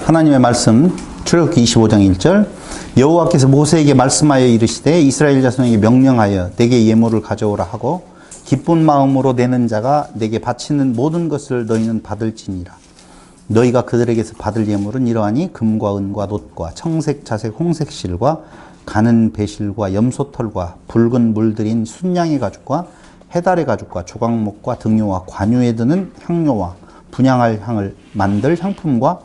하나님의 말씀 출애굽기 25장 1절 여호와께서 모세에게 말씀하여 이르시되 이스라엘 자손에게 명령하여 내게 예물을 가져오라 하고 기쁜 마음으로 내는 자가 내게 바치는 모든 것을 너희는 받을지니라. 너희가 그들에게서 받을 예물은 이러하니 금과 은과 놋과 청색 자색 홍색 실과 가는 배실과 염소털과 붉은 물들인 순양의 가죽과 해달의 가죽과 조각목과 등유와 관유에 드는 향료와 분향할 향을 만들 향품과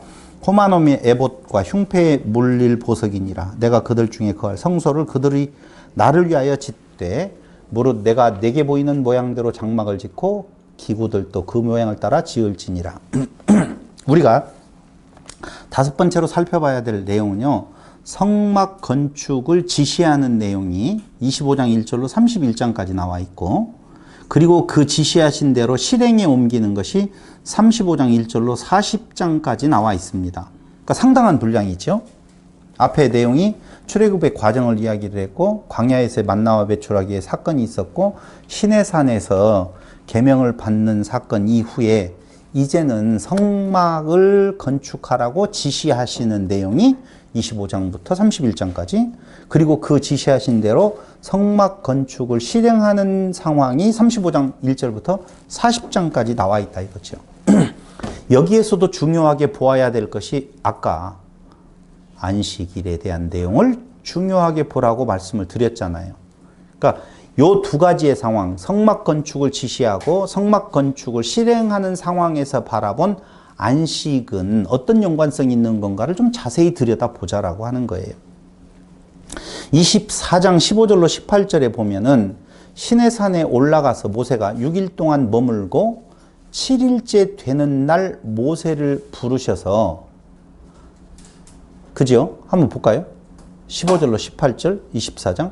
호마노미의 에봇과 흉패에 물릴 보석이니라. 내가 그들 중에 거할 성소를 그들이 나를 위하여 짓되 무릇 내가 내게 보이는 모양대로 장막을 짓고 기구들도 그 모양을 따라 지을지니라. 우리가 다섯 번째로 살펴봐야 될 내용은요, 성막 건축을 지시하는 내용이 25장 1절로 31장까지 나와 있고, 그리고 그 지시하신 대로 실행에 옮기는 것이 35장 1절로 40장까지 나와 있습니다. 그러니까 상당한 분량이죠. 앞에 내용이 출애굽의 과정을 이야기를 했고, 광야에서의 만나와 배출하기의 사건이 있었고, 시내산에서 계명을 받는 사건 이후에 이제는 성막을 건축하라고 지시하시는 내용이 25장부터 31장까지, 그리고 그 지시하신 대로 성막 건축을 실행하는 상황이 35장 1절부터 40장까지 나와 있다 이거죠. 여기에서도 중요하게 보아야 될 것이 아까 안식일에 대한 내용을 중요하게 보라고 말씀을 드렸잖아요. 그러니까 요 두 가지의 상황, 성막 건축을 지시하고 성막 건축을 실행하는 상황에서 바라본 안식은 어떤 연관성이 있는 건가를 좀 자세히 들여다보자라고 하는 거예요. 24장 15절로 18절에 보면은 시내산에 올라가서 모세가 6일 동안 머물고 7일째 되는 날 모세를 부르셔서, 그죠? 한번 볼까요? 15절로 18절 24장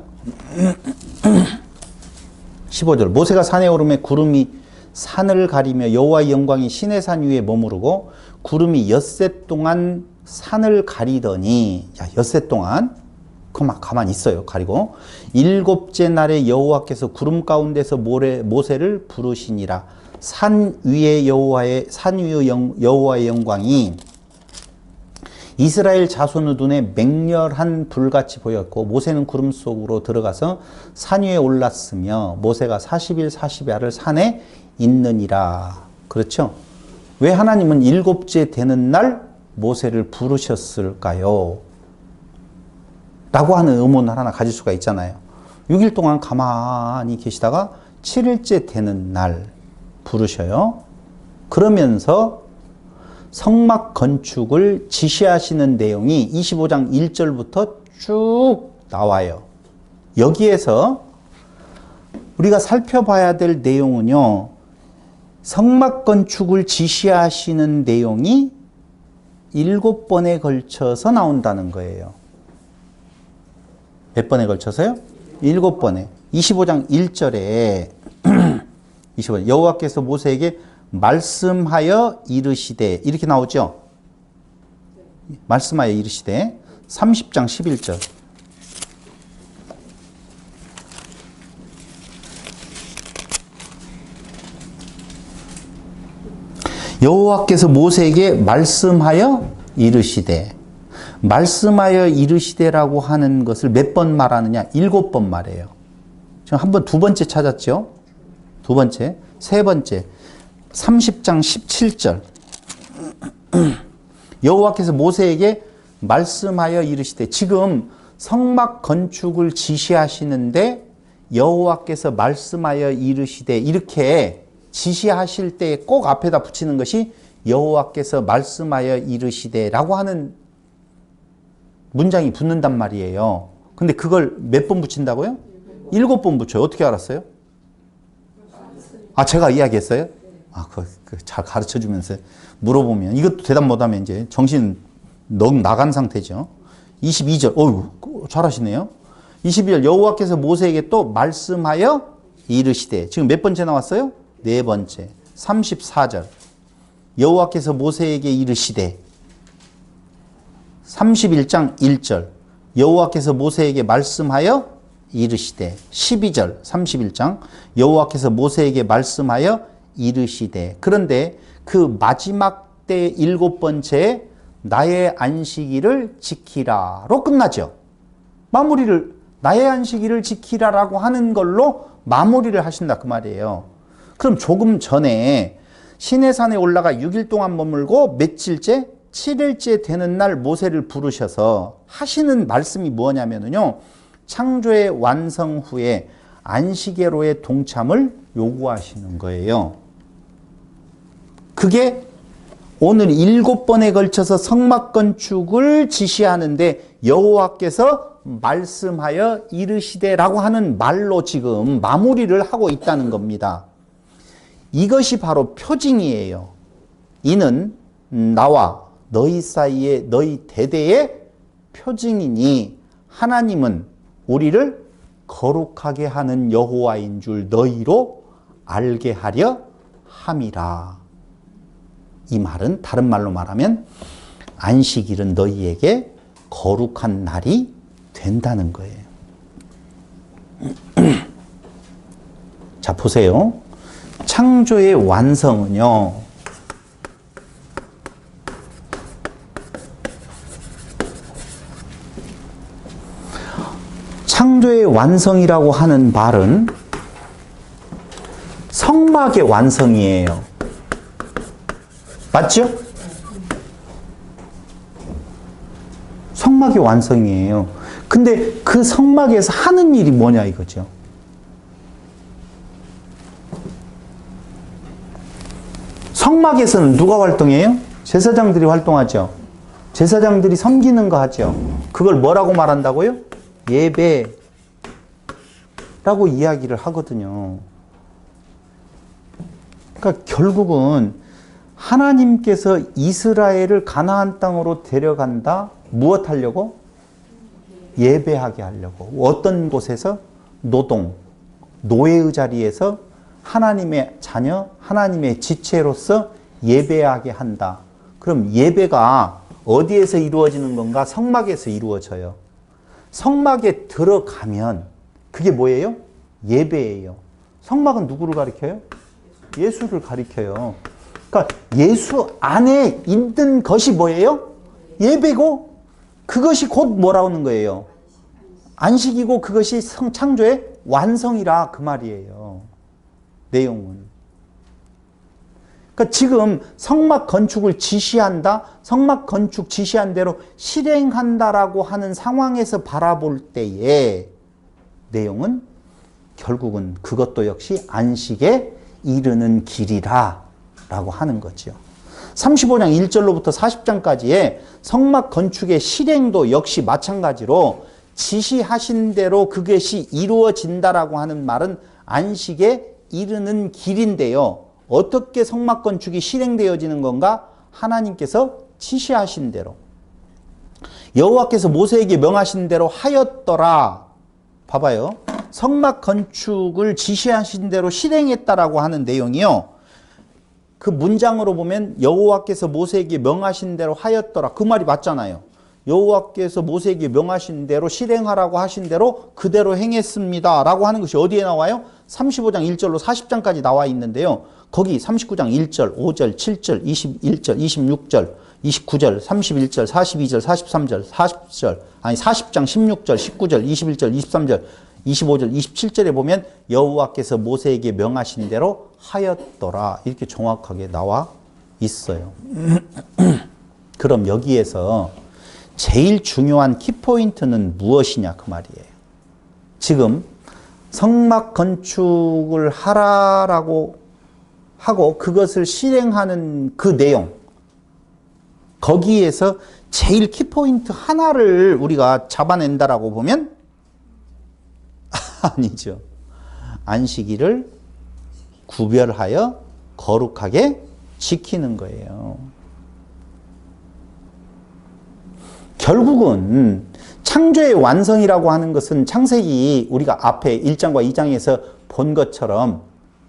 15절 모세가 산에 오르매 구름이 산을 가리며 여호와의 영광이 시내산 위에 머무르고 구름이 엿새 동안 산을 가리더니, 야, 엿새 동안 그만 가만히 있어요. 가리고 일곱째 날에 여호와께서 구름 가운데서 모세를 부르시니라. 산 위의 여호와의 영광이 이스라엘 자손의 눈에 맹렬한 불같이 보였고 모세는 구름 속으로 들어가서 산 위에 올랐으며 모세가 40일 40야를 산에 있느니라. 그렇죠? 왜 하나님은 일곱째 되는 날 모세를 부르셨을까요? 라고 하는 의문을 하나 가질 수가 있잖아요. 6일 동안 가만히 계시다가 7일째 되는 날 부르셔요. 그러면서 성막 건축을 지시하시는 내용이 25장 1절부터 쭉 나와요. 여기에서 우리가 살펴봐야 될 내용은요, 성막 건축을 지시하시는 내용이 7번에 걸쳐서 나온다는 거예요. 몇 번에 걸쳐서요? 7번에. 25장 1절에 25절 여호와께서 모세에게 말씀하여 이르시되 이렇게 나오죠. 말씀하여 이르시되 30장 11절 여호와께서 모세에게 말씀하여 이르시되, 말씀하여 이르시되라고 하는 것을 몇 번 말하느냐? 7번 말해요. 지금 한 번, 두 번째 찾았죠? 두 번째, 세 번째 30장 17절 여호와께서 모세에게 말씀하여 이르시되, 지금 성막 건축을 지시하시는데 여호와께서 말씀하여 이르시되 이렇게 지시하실 때 꼭 앞에다 붙이는 것이 여호와께서 말씀하여 이르시되라고 하는 문장이 붙는단 말이에요. 근데 그걸 몇 번 붙인다고요? 7번 붙여요. 어떻게 알았어요? 아, 제가 이야기했어요? 아, 잘 가르쳐 주면서 물어보면 이것도 대답 못하면 이제 정신 너무 나간 상태죠. 22절, 어이구, 잘하시네요. 22절, 여호와께서 모세에게 또 말씀하여 이르시되, 지금 몇 번째 나왔어요? 네 번째. 34절, 여호와께서 모세에게 이르시되, 31장 1절, 여호와께서 모세에게 말씀하여 이르시되, 12절 31장 여호와께서 모세에게 말씀하여 이르시되. 그런데 그 마지막 때 7번째 나의 안식일을 지키라로 끝나죠. 마무리를 나의 안식일을 지키라라고 하는 걸로 마무리를 하신다 그 말이에요. 그럼 조금 전에 시내산에 올라가 6일 동안 머물고 며칠째 7일째 되는 날 모세를 부르셔서 하시는 말씀이 뭐냐면요. 창조의 완성 후에 안식일로의 동참을 요구하시는 거예요. 그게 오늘 7번에 걸쳐서 성막 건축을 지시하는데 여호와께서 말씀하여 이르시되라고 하는 말로 지금 마무리를 하고 있다는 겁니다. 이것이 바로 표징이에요. 이는 나와 너희 사이에 너희 대대의 표징이니 하나님은 우리를 거룩하게 하는 여호와인 줄 너희로 알게 하려 함이라. 이 말은 다른 말로 말하면 안식일은 너희에게 거룩한 날이 된다는 거예요. 자, 보세요. 창조의 완성은요, 창조의 완성이라고 하는 말은 성막의 완성이에요. 맞죠? 성막의 완성이에요. 근데 그 성막에서 하는 일이 뭐냐 이거죠. 성막에서는 누가 활동해요? 제사장들이 활동하죠. 제사장들이 섬기는 거 하죠. 그걸 뭐라고 말한다고요? 예배라고 이야기를 하거든요. 그러니까 결국은 하나님께서 이스라엘을 가나안 땅으로 데려간다. 무엇 하려고? 예배하게 하려고. 어떤 곳에서? 노동, 노예의 자리에서 하나님의 자녀, 하나님의 지체로서 예배하게 한다. 그럼 예배가 어디에서 이루어지는 건가? 성막에서 이루어져요. 성막에 들어가면 그게 뭐예요? 예배예요. 성막은 누구를 가리켜요? 예수를 가리켜요. 그러니까 예수 안에 있는 것이 뭐예요? 예배고 그것이 곧 뭐라는 거예요? 안식이고 그것이 창조의 완성이라 그 말이에요. 내용은. 그러니까 지금 성막 건축을 지시한다. 성막 건축 지시한 대로 실행한다라고 하는 상황에서 바라볼 때의 내용은 결국은 그것도 역시 안식에 이르는 길이라 라고 하는 거죠. 35장 1절로부터 40장까지의 성막 건축의 실행도 역시 마찬가지로 지시하신 대로 그것이 이루어진다라고 하는 말은 안식에 이르는 길인데요. 어떻게 성막 건축이 실행되어지는 건가? 하나님께서 지시하신 대로. 여호와께서 모세에게 명하신 대로 하였더라. 봐봐요. 성막 건축을 지시하신 대로 실행했다라고 하는 내용이요. 그 문장으로 보면 여호와께서 모세에게 명하신 대로 하였더라. 그 말이 맞잖아요. 여호와께서 모세에게 명하신 대로 실행하라고 하신 대로 그대로 행했습니다. 라고 하는 것이 어디에 나와요? 35장 1절로 40장까지 나와 있는데요. 거기 39장 1절, 5절, 7절, 21절, 26절, 29절, 31절, 42절, 43절, 40절, 아니 40장 16절, 19절, 21절, 23절, 25절, 27절에 보면 여호와께서 모세에게 명하신 대로 하였더라. 이렇게 정확하게 나와 있어요. 그럼 여기에서 제일 중요한 키포인트는 무엇이냐 그 말이에요. 지금 성막 건축을 하라라고 하고 그것을 실행하는 그 내용, 거기에서 제일 키포인트 하나를 우리가 잡아낸다라고 보면 아니죠. 안식일을 구별하여 거룩하게 지키는 거예요. 결국은 창조의 완성이라고 하는 것은 창세기 우리가 앞에 1장과 2장에서 본 것처럼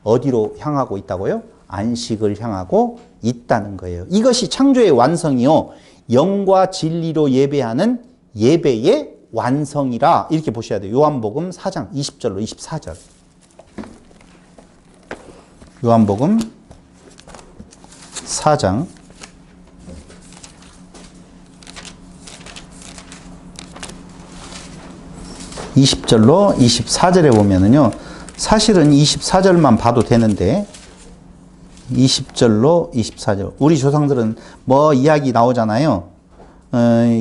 어디로 향하고 있다고요? 안식을 향하고 있다는 거예요. 이것이 창조의 완성이요. 영과 진리로 예배하는 예배의 완성이라 이렇게 보셔야 돼요. 요한복음 4장 20절로 24절. 요한복음 4장 20절로 24절에 보면은요, 사실은 24절만 봐도 되는데, 20절로 24절. 우리 조상들은 뭐 이야기 나오잖아요.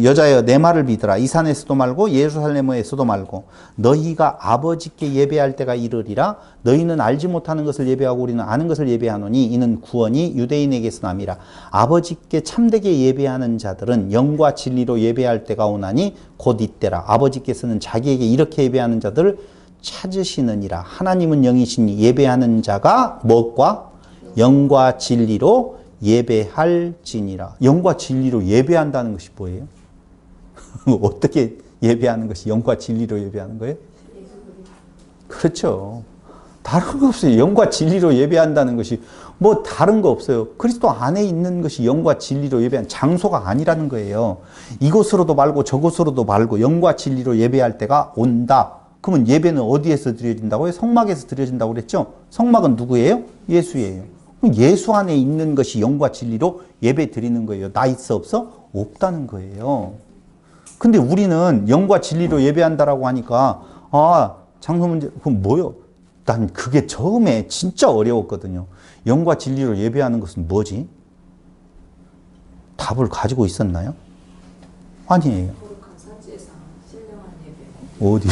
여자여 내 말을 믿으라. 이 산에서도 말고 예루살렘에서도 말고 너희가 아버지께 예배할 때가 이르리라. 너희는 알지 못하는 것을 예배하고 우리는 아는 것을 예배하노니 이는 구원이 유대인에게서 남이라. 아버지께 참되게 예배하는 자들은 영과 진리로 예배할 때가 오나니 곧 이때라. 아버지께서는 자기에게 이렇게 예배하는 자들을 찾으시느니라. 하나님은 영이시니 예배하는 자가 무엇과 영과 진리로 예배할지니라. 영과 진리로 예배한다는 것이 뭐예요? 어떻게 예배하는 것이 영과 진리로 예배하는 거예요? 그렇죠. 다른 거 없어요. 영과 진리로 예배한다는 것이 뭐 다른 거 없어요. 그리스도 안에 있는 것이 영과 진리로 예배한 장소가 아니라는 거예요. 이곳으로도 말고 저곳으로도 말고 영과 진리로 예배할 때가 온다. 그러면 예배는 어디에서 드려진다고요? 성막에서 드려진다고 그랬죠? 성막은 누구예요? 예수예요. 예수 안에 있는 것이 영과 진리로 예배 드리는 거예요. 나 있어 없어? 없다는 거예요. 근데 우리는 영과 진리로 예배한다라고 하니까 장소 문제 그럼 뭐요? 난 그게 처음에 진짜 어려웠거든요. 영과 진리로 예배하는 것은 뭐지? 답을 가지고 있었나요? 아니에요. 어디?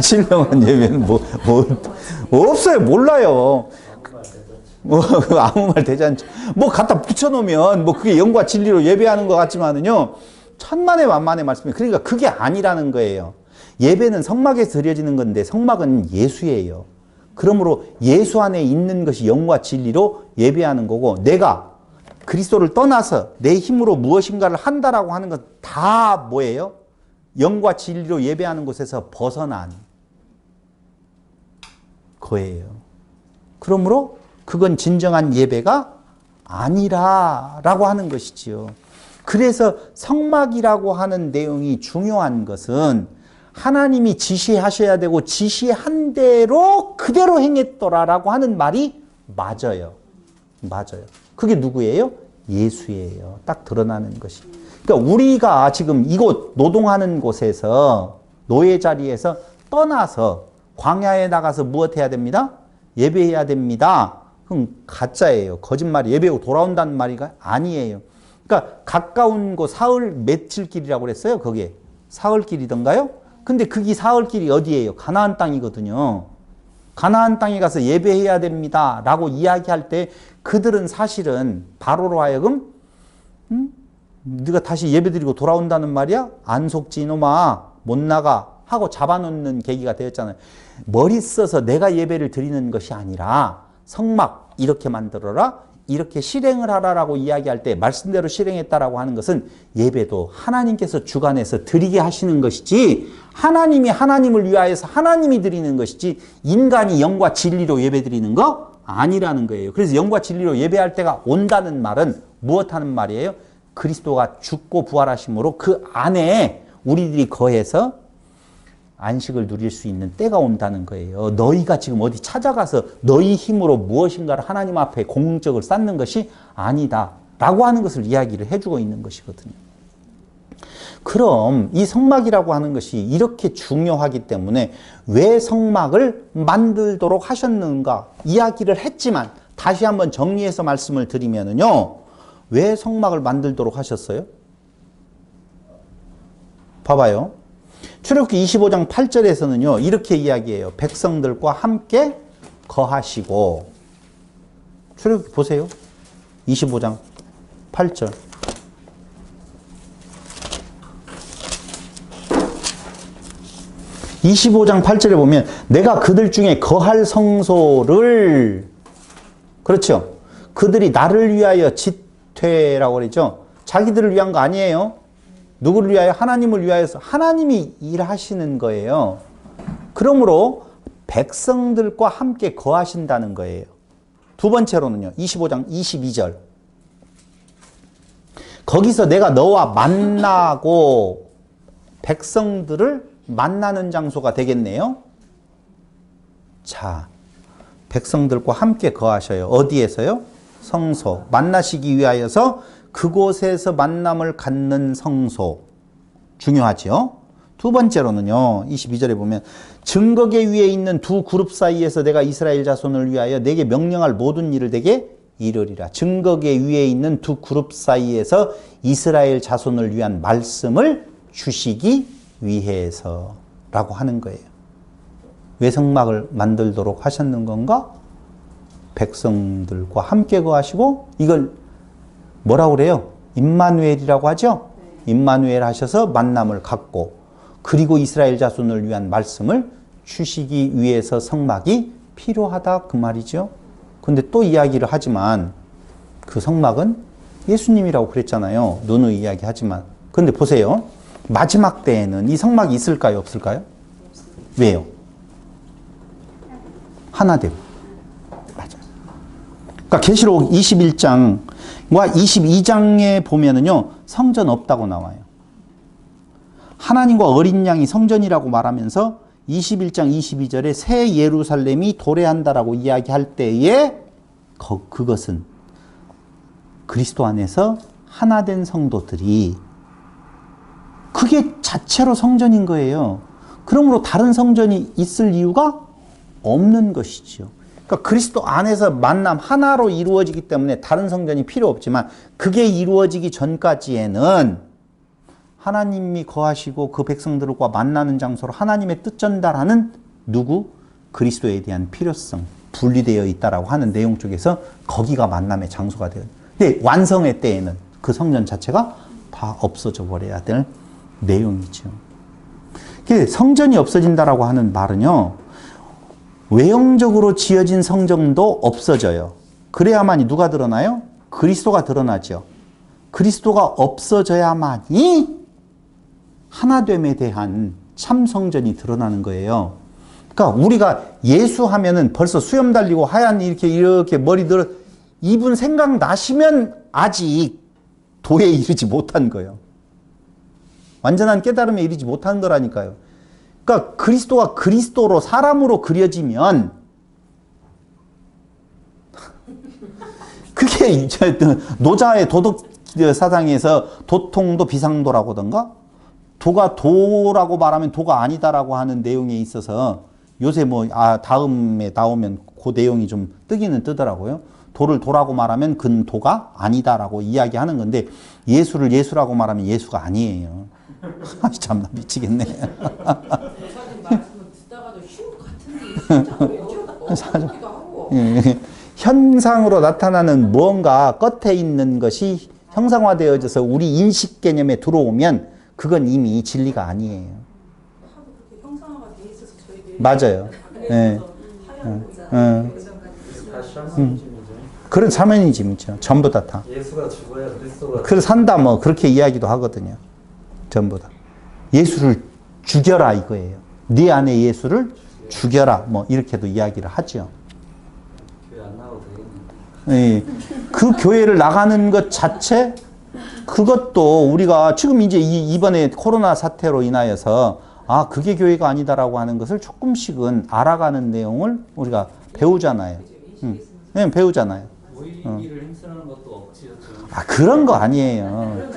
신령한 예배는 뭐 없어요. 몰라요. 아무 말 대잔치. 뭐 갖다 붙여놓으면 뭐 그게 영과 진리로 예배하는 것 같지만은요. 천만의 만만의 말씀이에요. 그러니까 그게 아니라는 거예요. 예배는 성막에서 드려지는 건데 성막은 예수예요. 그러므로 예수 안에 있는 것이 영과 진리로 예배하는 거고 내가 그리스도를 떠나서 내 힘으로 무엇인가를 한다라고 하는 건 다 뭐예요? 영과 진리로 예배하는 곳에서 벗어난 거예요. 그러므로 그건 진정한 예배가 아니라라고 하는 것이지요. 그래서 성막이라고 하는 내용이 중요한 것은 하나님이 지시하셔야 되고 지시한 대로 그대로 행했더라라고 하는 말이 맞아요. 맞아요. 그게 누구예요? 예수예요. 딱 드러나는 것이. 그러니까 우리가 지금 이곳 노동하는 곳에서 노예 자리에서 떠나서 광야에 나가서 무엇해야 됩니다? 예배해야 됩니다. 그럼 가짜예요. 거짓말이 예배하고 돌아온다는 말이 아니에요. 그러니까 가까운 곳 사흘 며칠 길이라고 그랬어요. 거기에 사흘 길이던가요? 근데 그게 사흘 길이 어디예요? 가나안 땅이거든요. 가나안 땅에 가서 예배해야 됩니다 라고 이야기할 때 그들은 사실은 바로로 하여금 네가 다시 예배드리고 돌아온다는 말이야? 안 속지 이놈아 못 나가 하고 잡아놓는 계기가 되었잖아요. 머리 써서 내가 예배를 드리는 것이 아니라 성막 이렇게 만들어라 이렇게 실행을 하라라고 이야기할 때 말씀대로 실행했다라고 하는 것은 예배도 하나님께서 주관해서 드리게 하시는 것이지 하나님이 하나님을 위하여서 하나님이 드리는 것이지 인간이 영과 진리로 예배 드리는 거 아니라는 거예요. 그래서 영과 진리로 예배할 때가 온다는 말은 무엇하는 말이에요? 그리스도가 죽고 부활하심으로 그 안에 우리들이 거해서 안식을 누릴 수 있는 때가 온다는 거예요. 너희가 지금 어디 찾아가서 너희 힘으로 무엇인가를 하나님 앞에 공적을 쌓는 것이 아니다 라고 하는 것을 이야기를 해주고 있는 것이거든요. 그럼 이 성막이라고 하는 것이 이렇게 중요하기 때문에 왜 성막을 만들도록 하셨는가 이야기를 했지만 다시 한번 정리해서 말씀을 드리면은요. 왜 성막을 만들도록 하셨어요? 봐봐요. 출애굽기 25장 8절에서는요. 이렇게 이야기해요. 백성들과 함께 거하시고 출애굽기 보세요. 25장 8절. (25장 8절에) 보면 내가 그들 중에 거할 성소를 그렇죠. 그들이 나를 위하여 짓되라고 그랬죠. 자기들을 위한 거 아니에요. 누구를 위하여? 하나님을 위하여서 하나님이 일하시는 거예요. 그러므로 백성들과 함께 거하신다는 거예요. 두 번째로는요. 25장 22절. 거기서 내가 너와 만나고 백성들을 만나는 장소가 되겠네요. 자, 백성들과 함께 거하셔요. 어디에서요? 성소. 만나시기 위하여서 그곳에서 만남을 갖는 성소. 중요하죠. 두 번째로는요, 22절에 보면 증거계 위에 있는 두 그룹 사이에서 내가 이스라엘 자손을 위하여 내게 명령할 모든 일을 내게 이르리라. 증거계 위에 있는 두 그룹 사이에서 이스라엘 자손을 위한 말씀을 주시기 위해서라고 하는 거예요. 왜 성막을 만들도록 하셨는 건가? 백성들과 함께 거하시고, 이걸 뭐라고 그래요? 임마누엘이라고 하죠? 임마누엘 하셔서 만남을 갖고, 그리고 이스라엘 자손을 위한 말씀을 주시기 위해서 성막이 필요하다 그 말이죠. 근데 또 이야기를 하지만 그 성막은 예수님이라고 그랬잖아요. 누누이 이야기하지만. 근데 보세요. 마지막 때에는 이 성막이 있을까요? 없을까요? 왜요? 하나 되고. 맞아요. 그러니까 계시록 21장과 22장에 보면은요, 성전 없다고 나와요. 하나님과 어린 양이 성전이라고 말하면서 21장 22절에 새 예루살렘이 도래한다라고 이야기할 때에 그것은 그리스도 안에서 하나 된 성도들이 그게 자체로 성전인 거예요. 그러므로 다른 성전이 있을 이유가 없는 것이죠. 그러니까 그리스도 안에서 만남 하나로 이루어지기 때문에 다른 성전이 필요 없지만 그게 이루어지기 전까지에는 하나님이 거하시고 그 백성들과 만나는 장소로 하나님의 뜻 전달하는 누구? 그리스도에 대한 필요성, 분리되어 있다라고 하는 내용 쪽에서 거기가 만남의 장소가 돼요. 근데 완성의 때에는 그 성전 자체가 다 없어져 버려야 될 내용이죠. 성전이 없어진다라고 하는 말은요, 외형적으로 지어진 성전도 없어져요. 그래야만이 누가 드러나요? 그리스도가 드러나죠. 그리스도가 없어져야만이 하나됨에 대한 참 성전이 드러나는 거예요. 그러니까 우리가 예수 하면은 벌써 수염 달리고 하얀 이렇게 머리 들어 이분 생각나시면 아직 도에 이르지 못한 거예요. 완전한 깨달음에 이르지 못한 거라니까요. 그러니까 그리스도가 그리스도로 사람으로 그려지면 그게 노자의 도덕 사상에서 도통도 비상도라고 하던가 도가 도라고 말하면 도가 아니다라고 하는 내용에 있어서 요새 다음에 나오면 그 내용이 좀 뜨기는 뜨더라고요. 도를 도라고 말하면 그는 도가 아니다라고 이야기하는 건데 예수를 예수라고 말하면 예수가 아니에요. 참나 미치겠네. 현상으로 나타나는 무언가 끝에 있는 것이 형상화되어져서 우리 인식 개념에 들어오면 그건 이미 진리가 아니에요. 형상화가 돼 있어서 저희들이 맞아요. 예. 그런 사면이즘이죠. 전부 다. 예수가 죽어야 그리스도가 그래서 산다 그렇게 이야기도 하거든요. 전부 다. 예수를 죽여라 이거예요. 네 안에 예수를 죽여라 이렇게도 이야기를 하죠. 교회 안 나와도 되겠네. 예. 그 교회를 나가는 것 자체 그것도 우리가 지금 이제 이번에 코로나 사태로 인하여서 그게 교회가 아니다라고 하는 것을 조금씩은 알아가는 내용을 우리가 배우잖아요. 네, 배우잖아요. 모이기를 힘쓰는 것도 억지였죠. 그런 거 아니에요.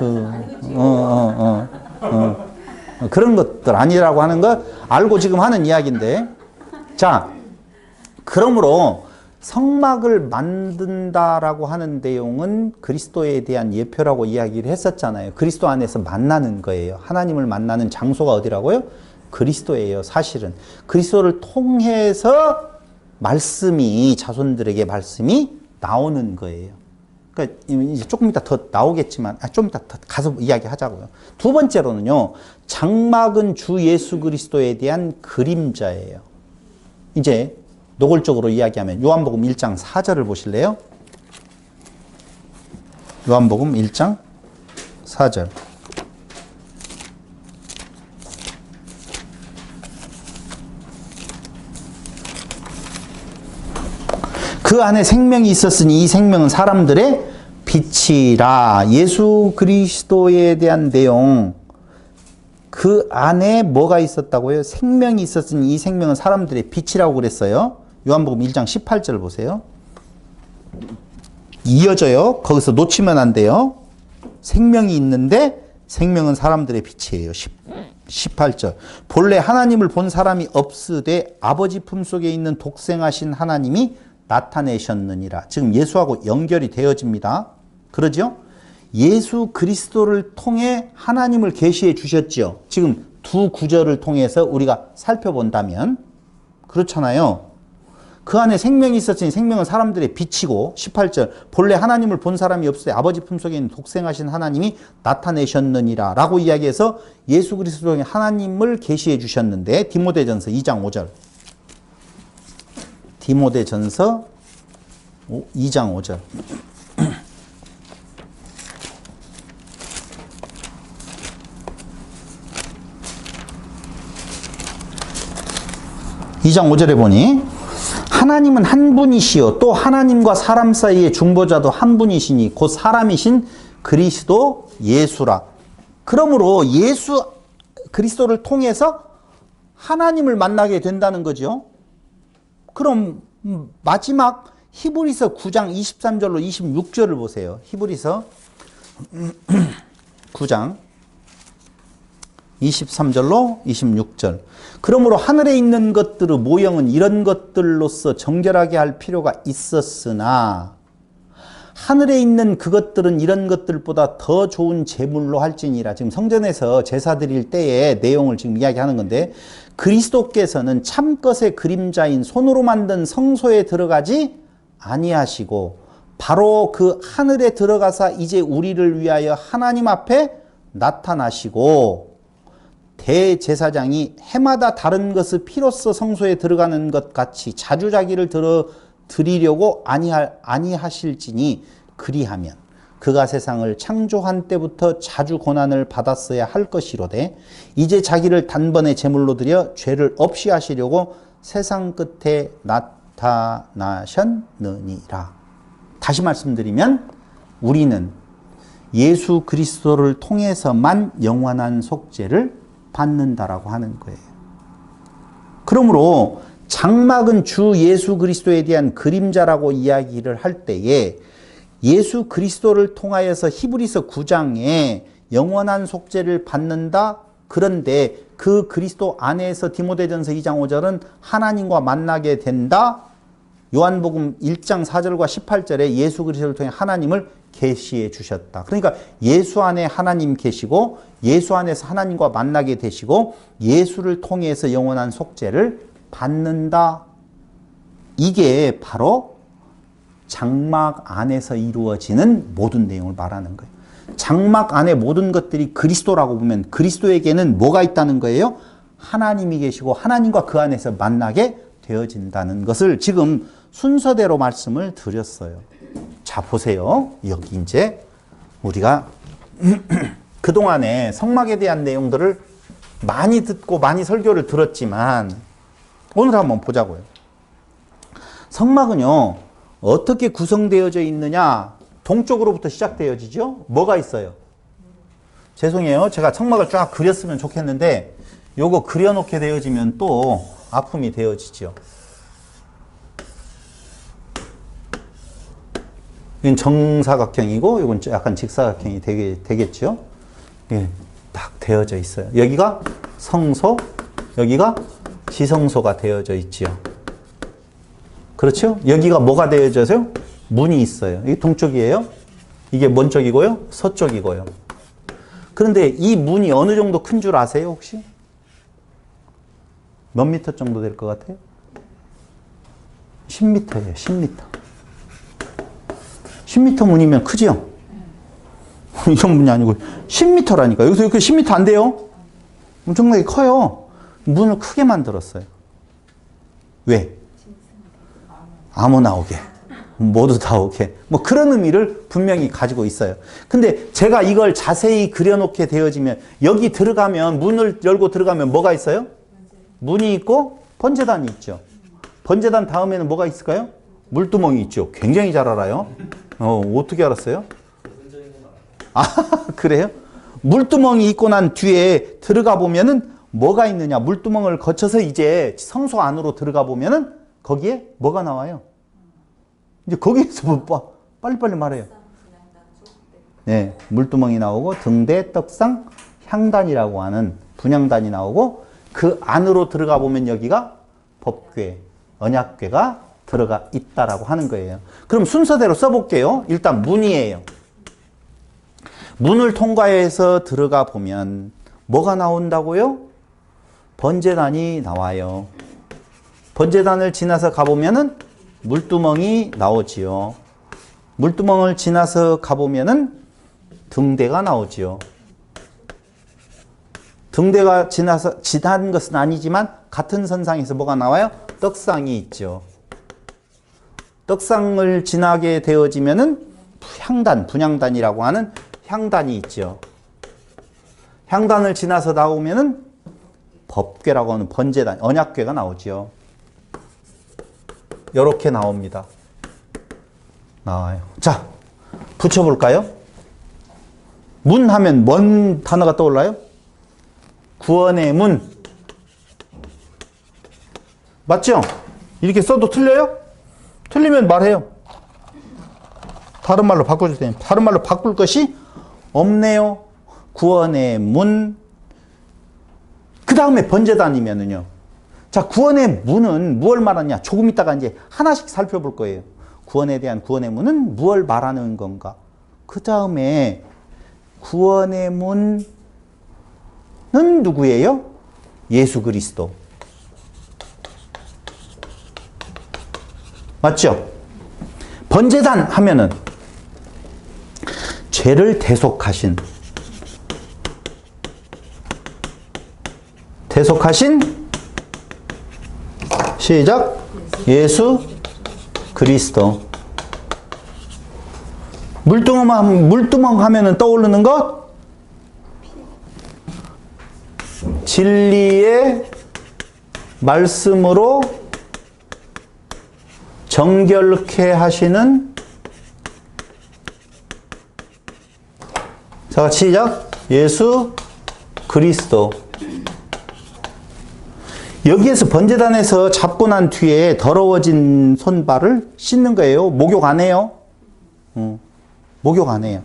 그런 것들 아니라고 하는 거 알고 지금 하는 이야기인데. 자, 그러므로 성막을 만든다라고 하는 내용은 그리스도에 대한 예표라고 이야기를 했었잖아요. 그리스도 안에서 만나는 거예요. 하나님을 만나는 장소가 어디라고요? 그리스도예요. 사실은 그리스도를 통해서 자손들에게 말씀이 나오는 거예요. 그러니까 이제 조금 이따 더 나오겠지만 좀 이따 더 가서 이야기하자고요. 두 번째로는요, 장막은 주 예수 그리스도에 대한 그림자예요. 이제 노골적으로 이야기하면 요한복음 1장 4절을 보실래요? 요한복음 1장 4절. 그 안에 생명이 있었으니 이 생명은 사람들의 빛이라. 예수 그리스도에 대한 내용, 그 안에 뭐가 있었다고요? 생명이 있었으니 이 생명은 사람들의 빛이라고 그랬어요. 요한복음 1장 18절 보세요. 이어져요. 거기서 놓치면 안 돼요. 생명이 있는데 생명은 사람들의 빛이에요. 18절. 본래 하나님을 본 사람이 없으되 아버지 품속에 있는 독생하신 하나님이 나타내셨느니라. 지금 예수하고 연결이 되어집니다. 그러죠? 예수 그리스도를 통해 하나님을 계시해 주셨죠. 지금 두 구절을 통해서 우리가 살펴본다면 그렇잖아요. 그 안에 생명이 있었으니 생명은 사람들의 빛이고 18절 본래 하나님을 본 사람이 없으되 아버지 품속에 있는 독생하신 하나님이 나타내셨느니라 라고 이야기해서 예수 그리스도 통해 하나님을 계시해 주셨는데 디모데전서 2장 5절 디모데전서 2장 5절 2장 5절에 보니 하나님은 한 분이시요 또 하나님과 사람 사이의 중보자도 한 분이시니 곧 사람이신 그리스도 예수라. 그러므로 예수 그리스도를 통해서 하나님을 만나게 된다는 거죠. 그럼 마지막 히브리서 9장 23절로 26절을 보세요. 히브리서 9장 23절로 26절. 그러므로 하늘에 있는 것들의 모형은 이런 것들로서 정결하게 할 필요가 있었으나 하늘에 있는 그것들은 이런 것들보다 더 좋은 제물로 할지니라. 지금 성전에서 제사 드릴 때의 내용을 지금 이야기하는 건데 그리스도께서는 참것의 그림자인 손으로 만든 성소에 들어가지 아니하시고 바로 그 하늘에 들어가사 이제 우리를 위하여 하나님 앞에 나타나시고 대제사장이 해마다 다른 것을 피로써 성소에 들어가는 것 같이 자주 자기를 드리려고 아니하실지니 그리하면 그가 세상을 창조한 때부터 자주 고난을 받았어야 할 것이로되 이제 자기를 단번에 제물로 드려 죄를 없이 하시려고 세상 끝에 나타나셨느니라. 다시 말씀드리면 우리는 예수 그리스도를 통해서만 영원한 속죄를 받는다라고 하는 거예요. 그러므로 장막은 주 예수 그리스도에 대한 그림자라고 이야기를 할 때에 예수 그리스도를 통하여서 히브리서 9장에 영원한 속죄를 받는다. 그런데 그 그리스도 안에서 디모데전서 2장 5절은 하나님과 만나게 된다. 요한복음 1장 4절과 18절에 예수 그리스도를 통해 하나님을 계시해 주셨다. 그러니까 예수 안에 하나님 계시고 예수 안에서 하나님과 만나게 되시고 예수를 통해서 영원한 속죄를 받는다. 이게 바로 장막 안에서 이루어지는 모든 내용을 말하는 거예요. 장막 안에 모든 것들이 그리스도라고 보면 그리스도에게는 뭐가 있다는 거예요? 하나님이 계시고 하나님과 그 안에서 만나게 되어진다는 것을 지금 순서대로 말씀을 드렸어요. 자, 보세요. 여기 이제 우리가 그동안에 성막에 대한 내용들을 많이 듣고 많이 설교를 들었지만 오늘 한번 보자고요. 성막은요, 어떻게 구성되어져 있느냐? 동쪽으로부터 시작되어지죠? 뭐가 있어요? 죄송해요. 제가 성막을 쫙 그렸으면 좋겠는데 요거 그려놓게 되어지면 또 아픔이 되어지죠. 이건 정사각형이고 이건 약간 직사각형이 되겠죠. 예, 딱 되어져 있어요. 여기가 성소, 여기가 지성소가 되어져 있지요. 그렇죠? 여기가 뭐가 되어져서요? 문이 있어요. 이게 동쪽이에요. 이게 뭔 쪽이고요? 서쪽이고요. 그런데 이 문이 어느 정도 큰 줄 아세요, 혹시? 몇 미터 정도 될 것 같아요? 10미터예요, 10미터. 10미터 문이면 크지요? 이런 문이 아니고 10미터라니까. 여기서 이렇게 10미터 안 돼요? 엄청나게 커요. 문을 크게 만들었어요. 왜? 아무나 오게. 모두 다 오게. 뭐 그런 의미를 분명히 가지고 있어요. 근데 제가 이걸 자세히 그려놓게 되어지면 여기 들어가면 문을 열고 들어가면 뭐가 있어요? 문이 있고 번제단이 있죠. 번제단 다음에는 뭐가 있을까요? 물두멍이 있죠. 굉장히 잘 알아요. 어떻게 알았어요? 아, 그래요? 물두멍이 있고 난 뒤에 들어가 보면은 뭐가 있느냐? 물두멍을 거쳐서 이제 성소 안으로 들어가 보면은 거기에 뭐가 나와요? 이제 거기에서 뭐 빨리빨리 말해요. 네, 물두멍이 나오고 등대, 떡상, 향단이라고 하는 분향단이 나오고 그 안으로 들어가 보면 여기가 법궤, 언약궤가 들어가 있다라고 하는 거예요. 그럼 순서대로 써볼게요. 일단 문이에요. 문을 통과해서 들어가 보면 뭐가 나온다고요? 번제단이 나와요. 번제단을 지나서 가보면은 물두멍이 나오지요. 물두멍을 지나서 가보면은 등대가 나오지요. 등대가 지난 것은 아니지만 같은 선상에서 뭐가 나와요? 떡상이 있죠. 떡상을 지나게 되어지면은 향단, 분향단이라고 하는 향단이 있죠. 향단을 지나서 나오면은 법궤라고 하는 번제단, 언약궤가 나오지요. 이렇게 나옵니다. 나와요. 자, 붙여볼까요? 문 하면 뭔 단어가 떠올라요? 구원의 문. 맞죠? 이렇게 써도 틀려요? 틀리면 말해요. 다른 말로 바꿔주세요. 다른 말로 바꿀 것이 없네요. 구원의 문. 그 다음에 번제단이면은요. 자, 구원의 문은 무엇을 말하냐? 조금 있다가 이제 하나씩 살펴볼 거예요. 구원에 대한 구원의 문은 무엇을 말하는 건가? 그 다음에 구원의 문은 누구예요? 예수 그리스도. 맞죠? 번제단 하면은 죄를 대속하신 시작. 예수 그리스도. 물두멍 하면은 떠오르는 것? 진리의 말씀으로 정결케 하시는. 자, 시작. 예수 그리스도. 여기에서 번제단에서 잡고 난 뒤에 더러워진 손발을 씻는 거예요. 목욕 안 해요. 목욕 안 해요.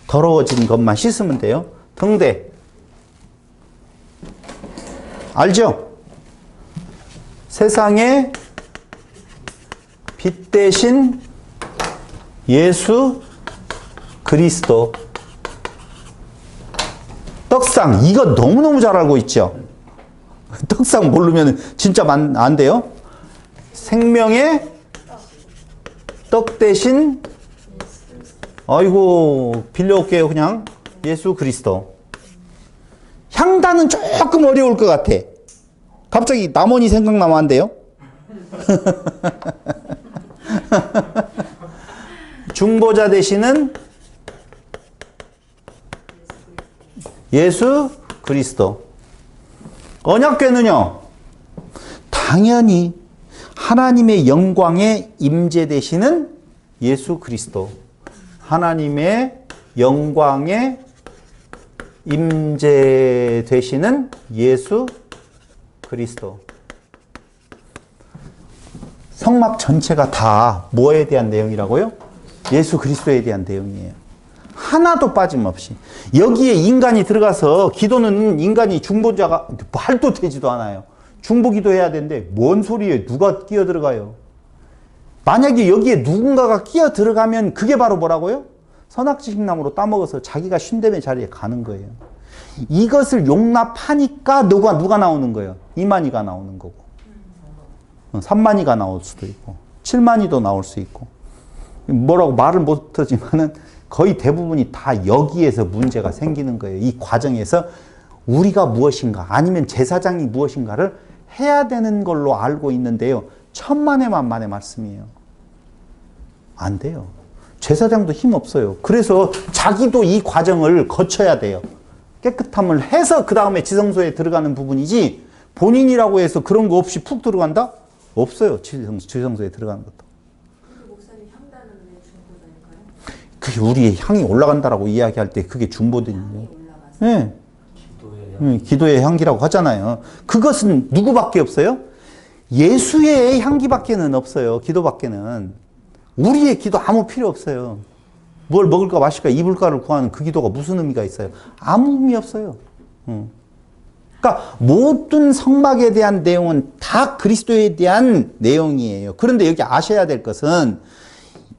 더러워진 것만 씻으면 돼요. 등대. 알죠? 세상에 빛 대신 예수 그리스도. 떡상. 이거 너무너무 잘 알고 있죠? 떡상 모르면 진짜 안 돼요. 생명의 떡 대신, 아이고, 빌려올게요, 그냥. 예수 그리스도. 향단은 조금 어려울 것 같아. 갑자기 남원이 생각나면 안 돼요? 중보자 되시는 예수 그리스도. 언약궤는요, 당연히 하나님의 영광에 임재되시는 예수 그리스도. 하나님의 영광에 임재되시는 예수 그리스도. 성막 전체가 다 뭐에 대한 내용이라고요? 예수 그리스도에 대한 내용이에요. 하나도 빠짐없이. 여기에 인간이 들어가서 기도는 인간이 중보자가 말도 되지도 않아요. 중보기도 해야 되는데 뭔 소리예요? 누가 끼어 들어가요? 만약에 여기에 누군가가 끼어 들어가면 그게 바로 뭐라고요? 선악지식나무로 따먹어서 자기가 쉰다의 자리에 가는 거예요. 이것을 용납하니까 누가 나오는 거예요? 이만희가 나오는 거고, 3만희가 나올 수도 있고, 7만희도 나올 수 있고. 뭐라고 말을 못하지만은 거의 대부분이 다 여기에서 문제가 생기는 거예요. 이 과정에서 우리가 무엇인가, 아니면 제사장이 무엇인가를 해야 되는 걸로 알고 있는데요. 천만의 만만의 말씀이에요. 안 돼요. 제사장도 힘 없어요. 그래서 자기도 이 과정을 거쳐야 돼요. 깨끗함을 해서 그 다음에 지성소에 들어가는 부분이지, 본인이라고 해서 그런 거 없이 푹 들어간다? 없어요. 지성소에 들어가는 것도. 목사님 향단은 왜 중보자일까요? 그게 우리의 향이 올라간다라고 이야기할 때 그게 중보든요. 네. 기도의 향기라고 하잖아요. 그것은 누구밖에 없어요? 예수의 향기밖에는 없어요. 기도밖에는. 우리의 기도 아무 필요 없어요. 뭘 먹을까 마실까 입을까를 구하는 그 기도가 무슨 의미가 있어요? 아무 의미 없어요. 그러니까 모든 성막에 대한 내용은 다 그리스도에 대한 내용이에요. 그런데 여기 아셔야 될 것은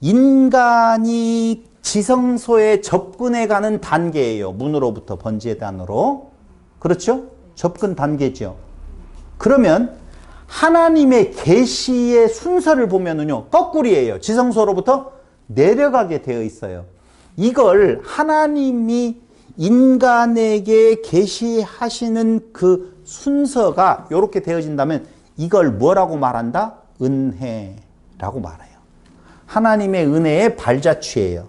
인간이 지성소에 접근해 가는 단계예요. 문으로부터 번제단으로. 그렇죠? 접근 단계죠. 그러면 하나님의 계시의 순서를 보면은요, 거꾸리예요. 지성소로부터 내려가게 되어 있어요. 이걸 하나님이 인간에게 계시하시는 그 순서가 이렇게 되어진다면 이걸 뭐라고 말한다? 은혜라고 말해요. 하나님의 은혜의 발자취예요.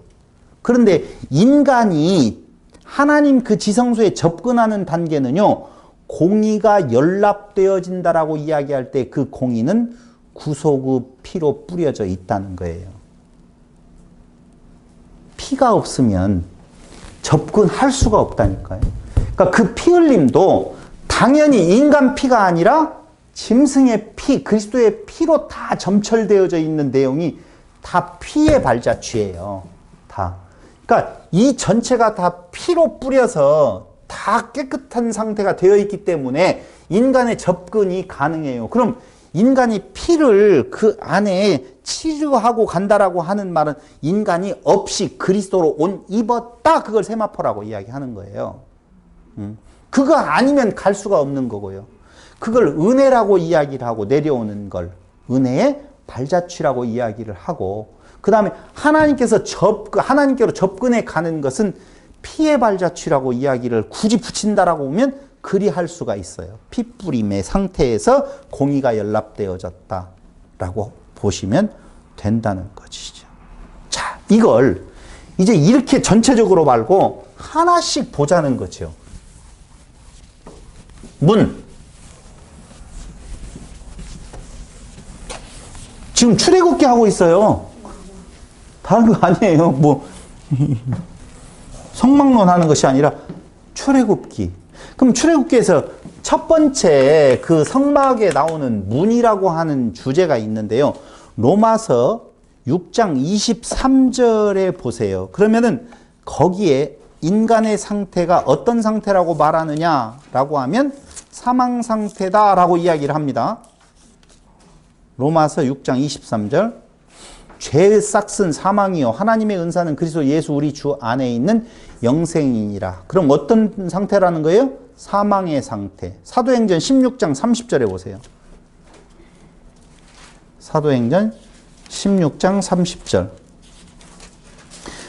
그런데 인간이 하나님 그 지성소에 접근하는 단계는요, 공의가 연락되어진다라고 이야기할 때 그 공의는 구속의 피로 뿌려져 있다는 거예요. 피가 없으면 접근할 수가 없다니까요. 그러니까 그 피 흘림도 당연히 인간 피가 아니라 짐승의 피, 그리스도의 피로 다 점철되어져 있는 내용이 다 피의 발자취예요. 다. 그러니까 이 전체가 다 피로 뿌려서 다 깨끗한 상태가 되어 있기 때문에 인간의 접근이 가능해요. 그럼 인간이 피를 그 안에 치료하고 간다라고 하는 말은 인간이 없이 그리스도로 옷 입었다, 그걸 세마포라고 이야기하는 거예요. 그거 아니면 갈 수가 없는 거고요. 그걸 은혜라고 이야기를 하고 내려오는 걸 은혜의 발자취라고 이야기를 하고, 그 다음에 하나님께로 접근해 가는 것은 피의 발자취라고 이야기를 굳이 붙인다라고 보면 그리할 수가 있어요. 피뿌림의 상태에서 공의가 연락되어졌다라고 보시면 된다는 것이죠. 자, 이걸 이제 이렇게 전체적으로 말고 하나씩 보자는 거죠. 문. 지금 출애굽기 하고 있어요. 다른 거 아니에요. 뭐 성막론 하는 것이 아니라 출애굽기. 그럼 출애굽기에서 첫 번째 그 성막에 나오는 문이라고 하는 주제가 있는데요. 로마서 6장 23절에 보세요. 그러면은 거기에 인간의 상태가 어떤 상태라고 말하느냐라고 하면 사망 상태다라고 이야기를 합니다. 로마서 6장 23절. 죄의 싹은 사망이요 하나님의 은사는 그리스도 예수 우리 주 안에 있는 영생이니라. 그럼 어떤 상태라는 거예요? 사망의 상태. 사도행전 16장 30절에 보세요. 사도행전 16장 30절.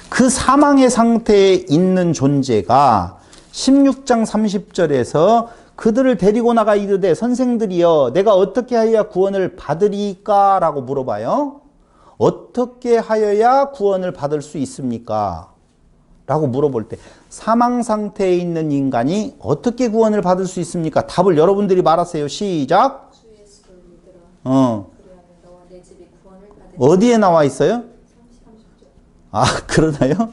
그 사망의 상태에 있는 존재가 16장 30절에서 그들을 데리고 나가 이르되 선생들이여 내가 어떻게 하여야 구원을 받으리까? 라고 물어봐요. 어떻게 하여야 구원을 받을 수 있습니까? 라고 물어볼 때 사망 상태에 있는 인간이 어떻게 구원을 받을 수 있습니까? 답을 여러분들이 말하세요. 시작. 주 예수를 믿으라. 그리하면 너와 내 집이 구원을 받으리라. 어디에 나와 있어요? 30절. 아, 그러나요?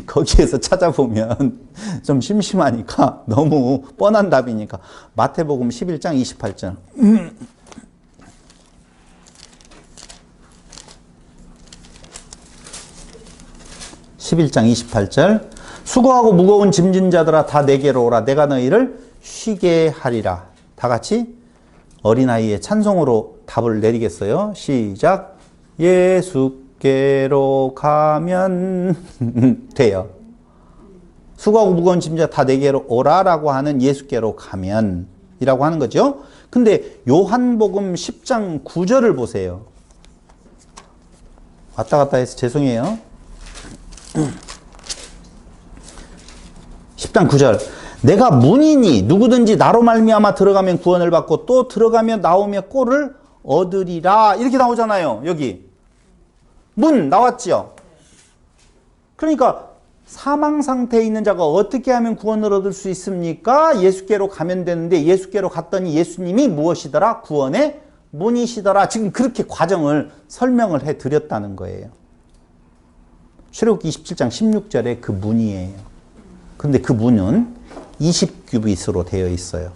거기에서 찾아보면 좀 심심하니까 너무 뻔한 답이니까 마태복음 11장 28절. 11장 28절. 수고하고 무거운 짐진 자들아 다 내게로 오라. 내가 너희를 쉬게 하리라. 다 같이 어린아이의 찬송으로 답을 내리겠어요. 시작. 예수께로 가면 돼요. 수고하고 무거운 짐진 자 다 내게로 오라라고 하는 예수께로 가면 이라고 하는 거죠. 근데 요한복음 10장 9절을 보세요. 왔다 갔다 해서 죄송해요. 10장 9절. 내가 문이니 누구든지 나로 말미암아 들어가면 구원을 받고 또 들어가며 나오며 꼴을 얻으리라. 이렇게 나오잖아요. 여기 문 나왔죠. 그러니까 사망 상태에 있는 자가 어떻게 하면 구원을 얻을 수 있습니까? 예수께로 가면 되는데 예수께로 갔더니 예수님이 무엇이더라? 구원의 문이시더라. 지금 그렇게 과정을 설명을 해드렸다는 거예요. 출애굽기 27장 16절에 그 문이에요. 근데 그 문은 20규빗으로 되어 있어요.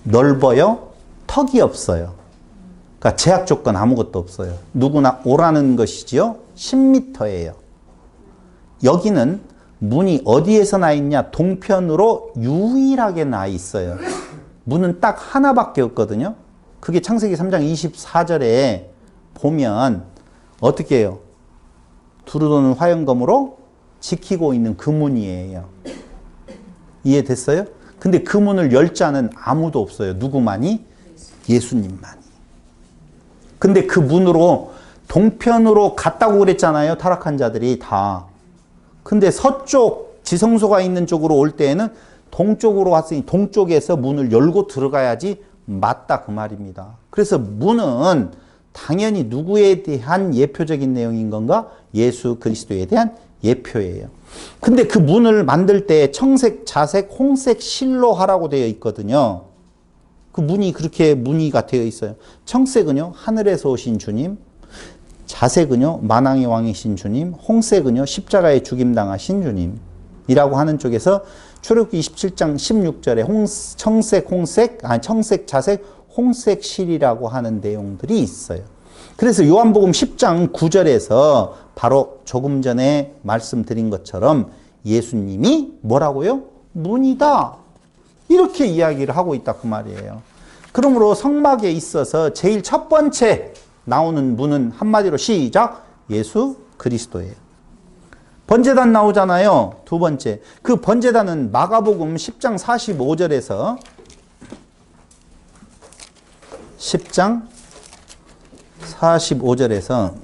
넓어요. 턱이 없어요. 그러니까 제약 조건 아무것도 없어요. 누구나 오라는 것이지요. 10m예요. 여기는 문이 어디에서 나 있냐? 동편으로 유일하게 나 있어요. 문은 딱 하나밖에 없거든요. 그게 창세기 3장 24절에 보면 어떻게 해요? 두루 도는 화영검으로 지키고 있는 그 문이에요. 이해됐어요? 근데 그 문을 열 자는 아무도 없어요. 누구만이? 예수님만이. 근데 그 문으로 동편으로 갔다고 그랬잖아요. 타락한 자들이 다. 근데 서쪽 지성소가 있는 쪽으로 올 때에는 동쪽으로 왔으니 동쪽에서 문을 열고 들어가야지 맞다 그 말입니다. 그래서 문은 당연히 누구에 대한 예표적인 내용인 건가? 예수 그리스도에 대한 예표예요. 근데 그 문을 만들 때 청색, 자색, 홍색 실로 하라고 되어 있거든요. 그 문이 그렇게 문의가 되어 있어요. 청색은요, 하늘에서 오신 주님, 자색은요, 만왕의 왕이신 주님, 홍색은요, 십자가에 죽임당하신 주님이라고 하는 쪽에서 출애굽기 27장 16절에 청색, 자색, 홍색 실이라고 하는 내용들이 있어요. 그래서 요한복음 10장 9절에서 바로 조금 전에 말씀드린 것처럼 예수님이 뭐라고요? 문이다. 이렇게 이야기를 하고 있다 그 말이에요. 그러므로 성막에 있어서 제일 첫 번째 나오는 문은 한마디로 시작! 예수 그리스도예요. 번제단 나오잖아요. 두 번째. 그 번제단은 마가복음 10장 45절에서 10장 45절에서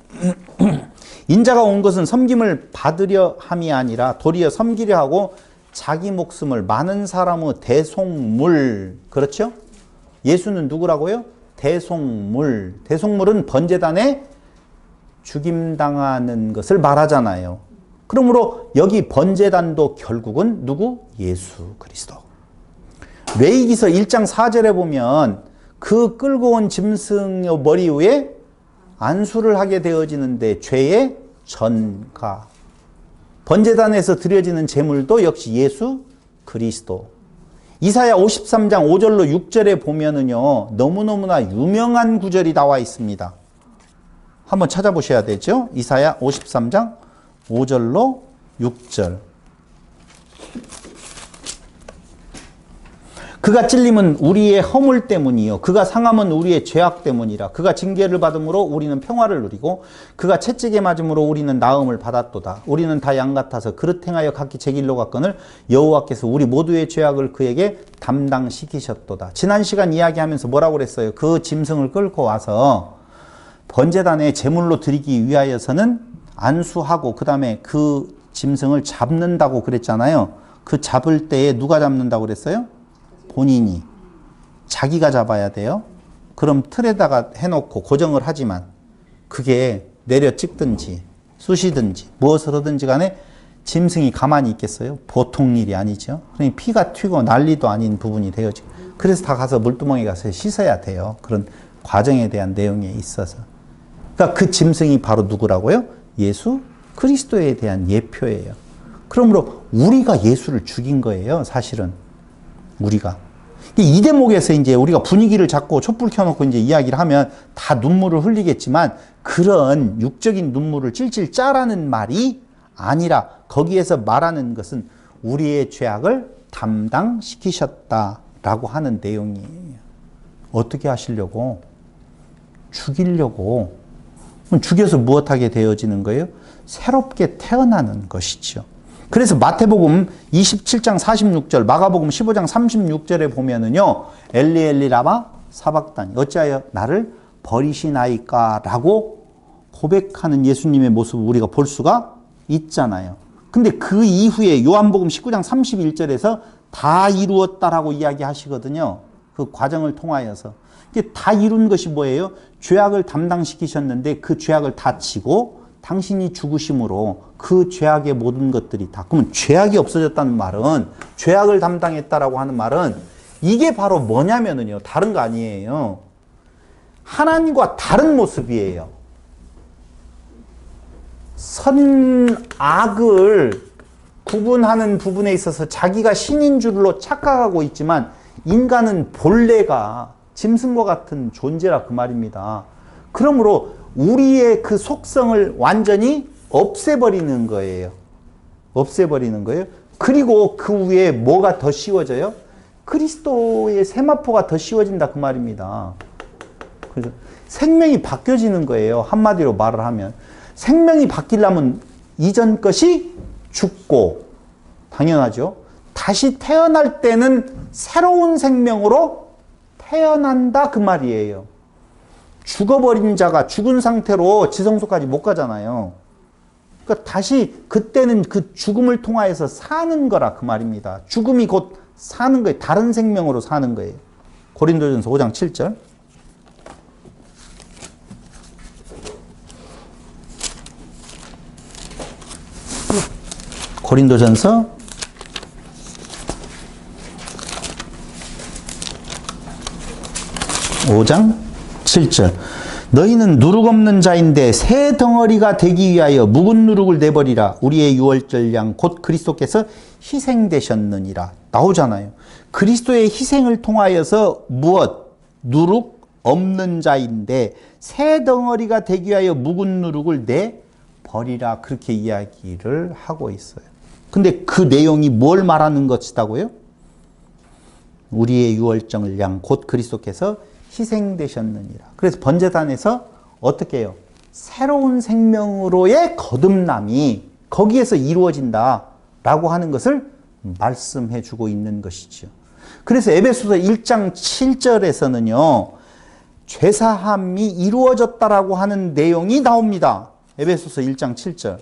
인자가 온 것은 섬김을 받으려 함이 아니라 도리어 섬기려 하고 자기 목숨을 많은 사람의 대속물. 그렇죠? 예수는 누구라고요? 대속물. 대속물은 번제단에 죽임당하는 것을 말하잖아요. 그러므로 여기 번제단도 결국은 누구? 예수 그리스도. 레위기서 1장 4절에 보면 그 끌고 온 짐승의 머리 위에 안수를 하게 되어지는데 죄의 전가. 번제단에서 드려지는 제물도 역시 예수 그리스도. 이사야 53장 5절로 6절에 보면은요, 너무너무나 유명한 구절이 나와 있습니다. 한번 찾아보셔야 되죠? 이사야 53장 5절로 6절. 그가 찔림은 우리의 허물 때문이요 그가 상함은 우리의 죄악 때문이라. 그가 징계를 받음으로 우리는 평화를 누리고 그가 채찍에 맞음으로 우리는 나음을 받았도다. 우리는 다 양 같아서 그릇 행하여 각기 제 길로 갔거늘 여호와께서 우리 모두의 죄악을 그에게 담당시키셨도다. 지난 시간 이야기하면서 뭐라고 그랬어요? 그 짐승을 끌고 와서 번제단에 제물로 드리기 위하여서는 안수하고 그 다음에 그 짐승을 잡는다고 그랬잖아요. 그 잡을 때에 누가 잡는다고 그랬어요? 본인이. 자기가 잡아야 돼요. 그럼 틀에다가 해놓고 고정을 하지만 그게 내려 찍든지 쑤시든지 무엇을 하든지 간에 짐승이 가만히 있겠어요? 보통 일이 아니죠. 그러니 피가 튀고 난리도 아닌 부분이 되어지고 그래서 다 가서 물두멍에 가서 씻어야 돼요. 그런 과정에 대한 내용에 있어서. 그러니까 그 짐승이 바로 누구라고요? 예수 그리스도에 대한 예표예요. 그러므로 우리가 예수를 죽인 거예요. 사실은. 우리가. 이 대목에서 이제 우리가 분위기를 잡고 촛불 켜놓고 이제 이야기를 하면 다 눈물을 흘리겠지만 그런 육적인 눈물을 찔찔 짜라는 말이 아니라 거기에서 말하는 것은 우리의 죄악을 담당시키셨다라고 하는 내용이에요. 어떻게 하시려고? 죽이려고. 그럼 죽여서 무엇하게 되어지는 거예요? 새롭게 태어나는 것이죠. 그래서 마태복음 27장 46절, 마가복음 15장 36절에 보면은요, 엘리 엘리 라마 사박다니 어찌하여 나를 버리시나이까 라고 고백하는 예수님의 모습을 우리가 볼 수가 있잖아요. 근데 그 이후에 요한복음 19장 31절에서 다 이루었다라고 이야기하시거든요. 그 과정을 통하여서. 이게 다 이룬 것이 뭐예요? 죄악을 담당시키셨는데 그 죄악을 다 지고 당신이 죽으심으로 그 죄악의 모든 것들이 다. 그러면 죄악이 없어졌다는 말은, 죄악을 담당했다라고 하는 말은 이게 바로 뭐냐면은요, 다른 거 아니에요. 하나님과 다른 모습이에요. 선, 악을 구분하는 부분에 있어서 자기가 신인 줄로 착각하고 있지만 인간은 본래가 짐승과 같은 존재라 그 말입니다. 그러므로 우리의 그 속성을 완전히 없애버리는 거예요. 없애버리는 거예요. 그리고 그 위에 뭐가 더 씌워져요? 그리스도의 세마포가 더 씌워진다 그 말입니다. 그래서 생명이 바뀌어지는 거예요. 한마디로 말을 하면. 생명이 바뀌려면 이전 것이 죽고, 당연하죠. 다시 태어날 때는 새로운 생명으로 태어난다 그 말이에요. 죽어버린 자가 죽은 상태로 지성소까지 못 가잖아요. 그러니까 다시 그때는 그 죽음을 통하여서 사는 거라 그 말입니다. 죽음이 곧 사는 거예요. 다른 생명으로 사는 거예요. 고린도전서 5장 7절. 고린도전서 5장 7절. 너희는 누룩 없는 자인데 새 덩어리가 되기 위하여 묵은 누룩을 내버리라. 우리의 유월절 양 곧 그리스도께서 희생되셨느니라. 나오잖아요. 그리스도의 희생을 통하여서 무엇? 누룩 없는 자인데 새 덩어리가 되기 위하여 묵은 누룩을 내버리라. 그렇게 이야기를 하고 있어요. 근데 그 내용이 뭘 말하는 것이다고요? 우리의 유월절 양 곧 그리스도께서 희생되셨느니라. 그래서 번제단에서 어떻게 해요? 새로운 생명으로의 거듭남이 거기에서 이루어진다라고 하는 것을 말씀해 주고 있는 것이죠. 그래서 에베소서 1장 7절에서는요. 죄사함이 이루어졌다라고 하는 내용이 나옵니다. 에베소서 1장 7절.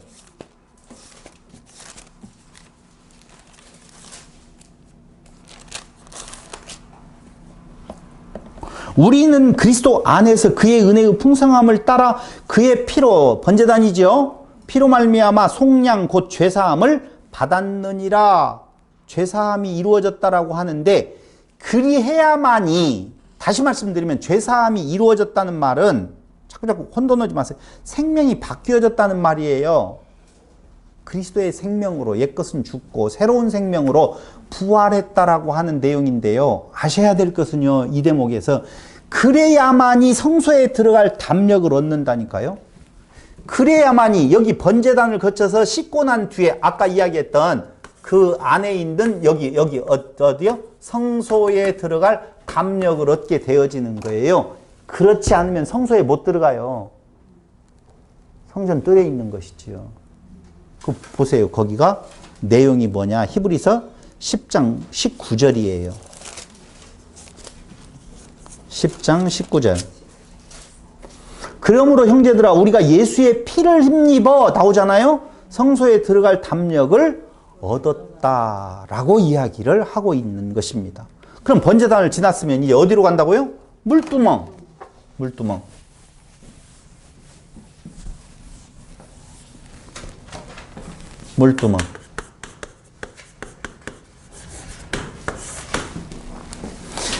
우리는 그리스도 안에서 그의 은혜의 풍성함을 따라 그의 피로, 번제단이죠. 피로 말미암아 속량 곧 죄사함을 받았느니라. 죄사함이 이루어졌다라고 하는데 그리해야만이, 다시 말씀드리면 죄사함이 이루어졌다는 말은 자꾸 혼돈 넣지 마세요. 생명이 바뀌어졌다는 말이에요. 그리스도의 생명으로, 옛것은 죽고 새로운 생명으로 부활했다라고 하는 내용인데요. 아셔야 될 것은요, 이 대목에서 그래야만이 성소에 들어갈 담력을 얻는다니까요. 그래야만이 여기 번제단을 거쳐서 씻고 난 뒤에 아까 이야기했던 그 안에 있는 여기 어디요? 성소에 들어갈 담력을 얻게 되어지는 거예요. 그렇지 않으면 성소에 못 들어가요. 성전 뜰에 있는 것이지요. 그 보세요. 거기가 내용이 뭐냐? 히브리서 10장 19절이에요. 10장 19절. 그러므로 형제들아 우리가 예수의 피를 힘입어 나오잖아요. 성소에 들어갈 담력을 얻었다라고 이야기를 하고 있는 것입니다. 그럼 번제단을 지났으면 이제 어디로 간다고요? 물두멍. 물두멍. 물두멍.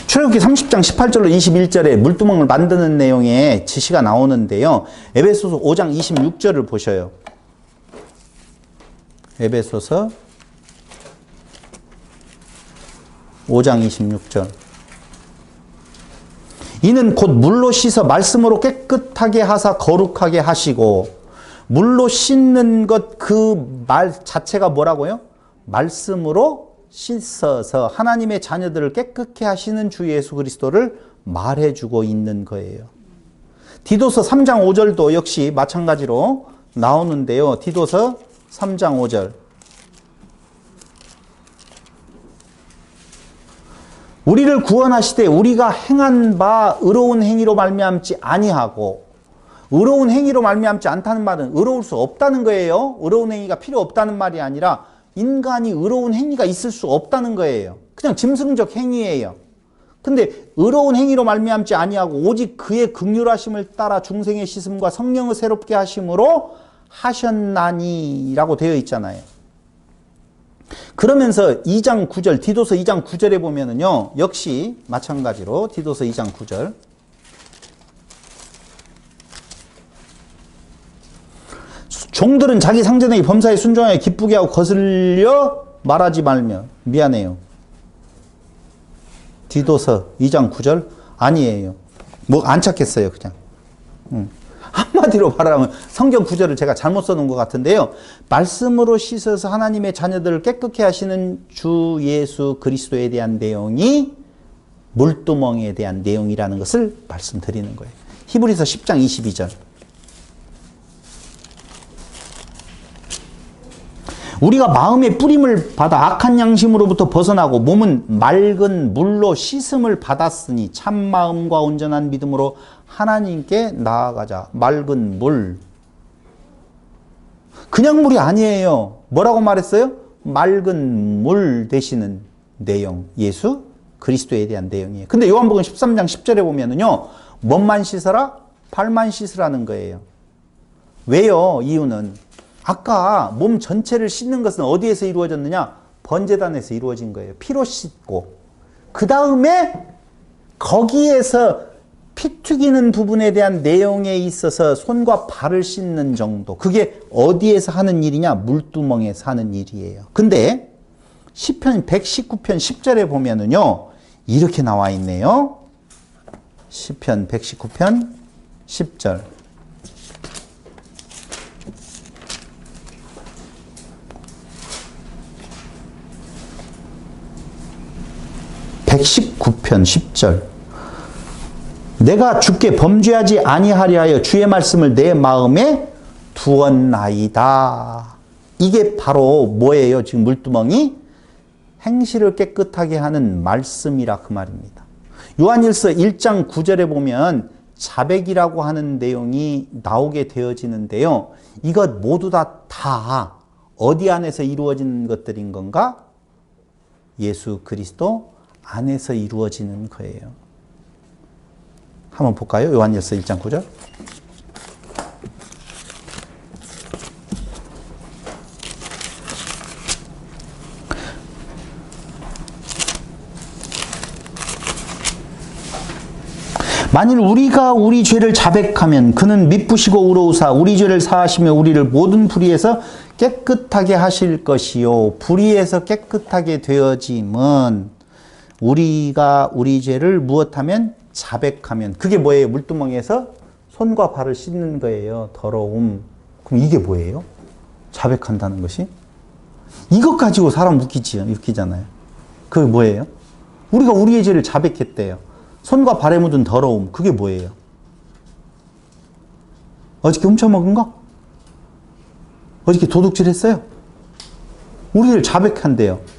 출애굽기 30장 18절로 21절에 물두멍을 만드는 내용의 지시가 나오는데요. 에베소서 5장 26절을 보셔요. 에베소서 5장 26절. 이는 곧 물로 씻어 말씀으로 깨끗하게 하사 거룩하게 하시고, 물로 씻는 것 그 말 자체가 뭐라고요? 말씀으로 씻어서 하나님의 자녀들을 깨끗게 하시는 주 예수 그리스도를 말해주고 있는 거예요. 디도서 3장 5절도 역시 마찬가지로 나오는데요. 디도서 3장 5절. 우리를 구원하시되 우리가 행한 바 의로운 행위로 말미암지 아니하고, 의로운 행위로 말미암지 않다는 말은 의로울 수 없다는 거예요. 의로운 행위가 필요 없다는 말이 아니라 인간이 의로운 행위가 있을 수 없다는 거예요. 그냥 짐승적 행위예요. 근데 의로운 행위로 말미암지 아니하고 오직 그의 긍휼하심을 따라 중생의 씻음과 성령을 새롭게 하심으로 하셨나니라고 되어 있잖아요. 그러면서 2장 9절, 디도서 2장 9절에 보면은요, 역시 마찬가지로 디도서 2장 9절. 종들은 자기 상전에게 범사에 순종하여 기쁘게 하고 거슬려 말하지 말며. 미안해요. 디도서 2장 9절? 아니에요. 뭐 안 찾겠어요, 그냥. 한마디로 한마디로 말하면 성경 구절을 제가 잘못 써놓은 것 같은데요. 말씀으로 씻어서 하나님의 자녀들을 깨끗게 하시는 주 예수 그리스도에 대한 내용이 물두멍에 대한 내용이라는 것을 말씀드리는 거예요. 히브리서 10장 22절. 우리가 마음의 뿌림을 받아 악한 양심으로부터 벗어나고 몸은 맑은 물로 씻음을 받았으니 참 마음과 온전한 믿음으로 하나님께 나아가자. 맑은 물. 그냥 물이 아니에요. 뭐라고 말했어요? 맑은 물 되시는 내용. 예수 그리스도에 대한 내용이에요. 근데 요한복음 13장 10절에 보면은요. 몸만 씻어라? 발만 씻으라는 거예요. 왜요? 이유는 아까 몸 전체를 씻는 것은 어디에서 이루어졌느냐? 번제단에서 이루어진 거예요. 피로 씻고. 그 다음에 거기에서 피 튀기는 부분에 대한 내용에 있어서 손과 발을 씻는 정도. 그게 어디에서 하는 일이냐? 물두멍에서 하는 일이에요. 근데 시편 119편 10절에 보면은요. 이렇게 나와 있네요. 시편 119편 10절. (119편) 10절. 내가 주께 범죄하지 아니하려 하여 주의 말씀을 내 마음에 두었나이다. 이게 바로 뭐예요? 지금 물두멍이 행실을 깨끗하게 하는 말씀이라 그 말입니다. 요한일서 1장 9절에 보면 자백이라고 하는 내용이 나오게 되어지는데요. 이것 모두 다 어디 안에서 이루어진 것들인 건가? 예수 그리스도 안에서 이루어지는 거예요. 한번 볼까요? 요한일서 1장 9절. 만일 우리가 우리 죄를 자백하면 그는 미쁘시고 의로우사 우리 죄를 사하시며 우리를 모든 불의에서 깨끗하게 하실 것이요. 불의에서 깨끗하게 되어짐은 우리가 우리 죄를 무엇하면? 자백하면. 그게 뭐예요? 물두멍에서 손과 발을 씻는 거예요. 더러움. 그럼 이게 뭐예요? 자백한다는 것이? 이것 가지고 사람 웃기잖아요. 그게 뭐예요? 우리가 우리의 죄를 자백했대요. 손과 발에 묻은 더러움. 그게 뭐예요? 어저께 훔쳐먹은 거? 어저께 도둑질 했어요? 우리를 자백한대요.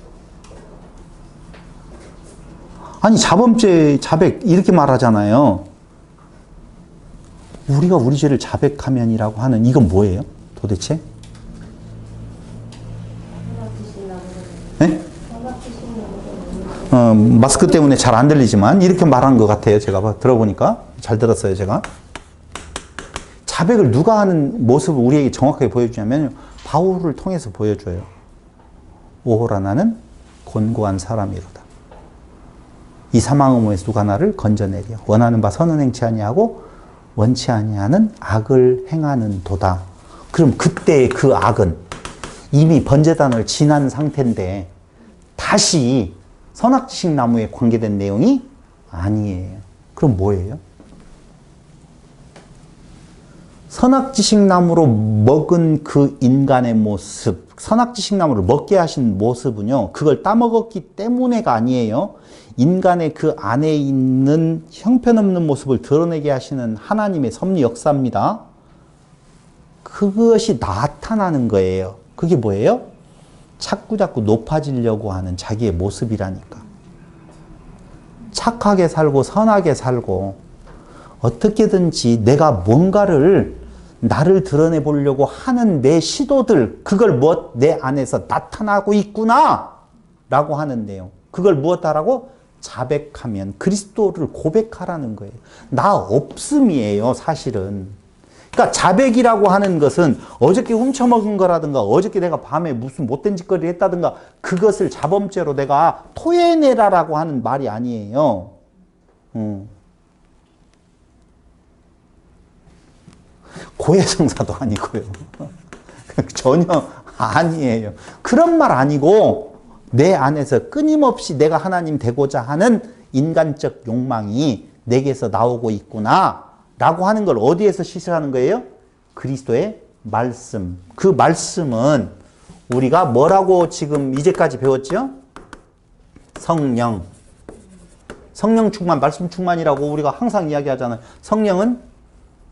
아니 자범죄 자백 이렇게 말하잖아요. 우리가 우리 죄를 자백하면이라고 하는 이건 뭐예요? 도대체? 네? 마스크 때문에 잘 안 들리지만 이렇게 말한 것 같아요. 제가 들어보니까 잘 들었어요. 제가 자백을 누가 하는 모습을 우리에게 정확하게 보여주냐면 바울을 통해서 보여줘요. 오호라 나는 곤고한 사람이로다. 이 사망의 몸에서 누가 나를 건져내려 원하는 바 선은 행치 아니하고 원치 아니하는 악을 행하는 도다. 그럼 그때의 그 악은 이미 번제단을 지난 상태인데 다시 선악지식 나무에 관계된 내용이 아니에요. 그럼 뭐예요? 선악지식 나무로 먹은 그 인간의 모습, 선악지식 나무를 먹게 하신 모습은요, 그걸 따먹었기 때문에가 아니에요. 인간의 그 안에 있는 형편없는 모습을 드러내게 하시는 하나님의 섭리 역사입니다. 그것이 나타나는 거예요. 그게 뭐예요? 자꾸 높아지려고 하는 자기의 모습이라니까. 착하게 살고 선하게 살고 어떻게든지 내가 뭔가를 나를 드러내 보려고 하는 내 시도들, 그걸 내 안에서 나타나고 있구나 라고 하는 내용. 그걸 무엇하라고? 자백하면 그리스도를 고백하라는 거예요. 나 없음이에요, 사실은. 그러니까 자백이라고 하는 것은 어저께 훔쳐먹은 거라든가 어저께 내가 밤에 무슨 못된 짓거리를 했다든가 그것을 자범죄로 내가 토해내라라고 하는 말이 아니에요. 고해성사도 아니고요. 전혀 아니에요. 그런 말 아니고 내 안에서 끊임없이 내가 하나님 되고자 하는 인간적 욕망이 내게서 나오고 있구나 라고 하는 걸 어디에서 시사하는 거예요? 그리스도의 말씀. 그 말씀은 우리가 뭐라고 지금 이제까지 배웠죠? 성령. 성령 충만, 말씀 충만이라고 우리가 항상 이야기하잖아요. 성령은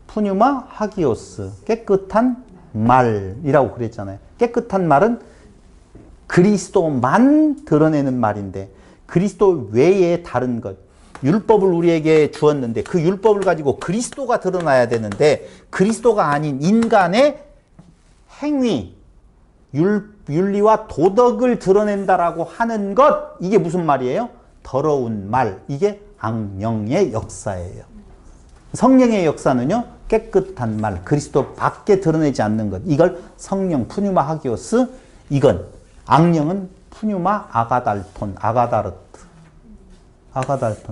푸뉴마 하기오스, 깨끗한 말이라고 그랬잖아요. 깨끗한 말은 그리스도만 드러내는 말인데 그리스도 외에 다른 것, 율법을 우리에게 주었는데 그 율법을 가지고 그리스도가 드러나야 되는데 그리스도가 아닌 인간의 행위, 윤리와 도덕을 드러낸다라고 하는 것, 이게 무슨 말이에요? 더러운 말, 이게 악령의 역사예요. 성령의 역사는요, 깨끗한 말, 그리스도 밖에 드러내지 않는 것, 이걸 성령 푸뉴마 하기오스, 이건 악령은 푸뉴마 아가달톤, 아가달톤,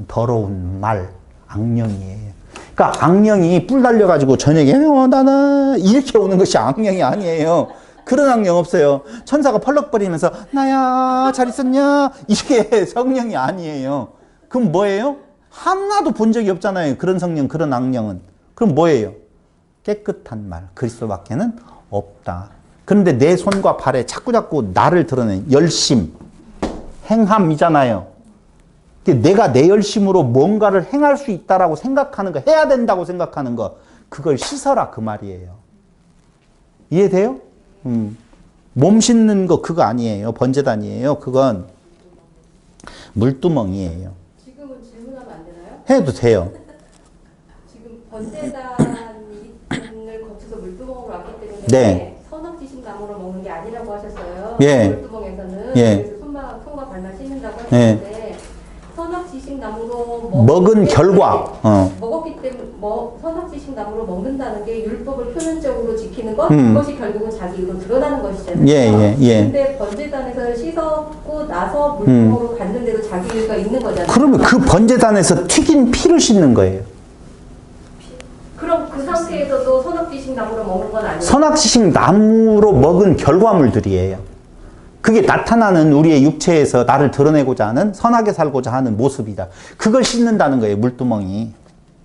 더러운 말, 악령이에요. 그러니까 악령이 뿔 달려가지고 저녁에 나나 이렇게 오는 것이 악령이 아니에요. 그런 악령 없어요. 천사가 펄럭거리면서 나야 잘 있었냐 이게 성령이 아니에요. 그럼 뭐예요? 하나도 본 적이 없잖아요. 그런 성령, 그런 악령은. 그럼 뭐예요? 깨끗한 말, 그리스도밖에는 없다. 그런데 내 손과 발에 자꾸 나를 드러낸 열심, 행함이잖아요. 내가 내 열심으로 뭔가를 행할 수 있다라고 생각하는 거, 해야 된다고 생각하는 거, 그걸 씻어라 그 말이에요. 이해돼요? 몸 씻는 거 그거 아니에요. 번제단이에요. 그건 물두멍이에요. 지금은 질문하면 안 되나요? 해도 돼요. 지금 번제단을 거쳐서 물두멍으로 왔기 때문에 네. 선악지식나무로 먹는 게 아니라고 하셨어요. 예. 물두멍에서는 예. 그래서 손과 발만 씻는다고 예. 하셨는데 선악지식나무로 먹은 결과 먹었기 때문에 선악지식나무로 먹는다는 게 율법을 표면적으로 지키는 것, 그것이 결국은 자기 의로 드러나는 것이잖아요. 예. 근데 번제단에서 씻었고 나서 물두멍으로 갔는데도 자기 의가 있는 거잖아요. 그러면 그 번제단에서 튀긴 피를 씻는 거예요. 그럼 그 상태에서도 선악지식나무로 먹는 건 아니에요? 선악지식 나무로 먹은 결과물들이에요. 그게 나타나는 우리의 육체에서 나를 드러내고자 하는, 선하게 살고자 하는 모습이다. 그걸 씻는다는 거예요, 물두멍이.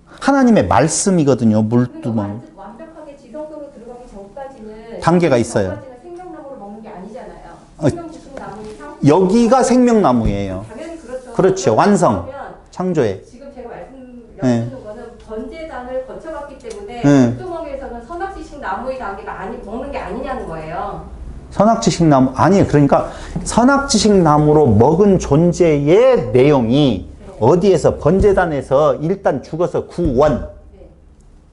하나님의 말씀이거든요, 물두멍. 그러니까 완벽하게 지성소로 들어가기 전까지는 단계가 있어요. 전까지는 생명나무로 먹는 게 아니잖아요. 생명지식나무 이상. 여기가 생명나무예요. 당연히 그렇죠. 그렇죠. 완성. 그러면 창조에. 지금 제가 여쭈는 거는 번제단을 거쳐갔기 때문에 물두멍에서는 선악지식나무의 단계가 먹는 게 아니냐는 거예요. 선악지식나무, 아니에요. 그러니까 선악지식나무로 먹은 존재의 내용이 어디에서, 번제단에서 일단 죽어서 구원.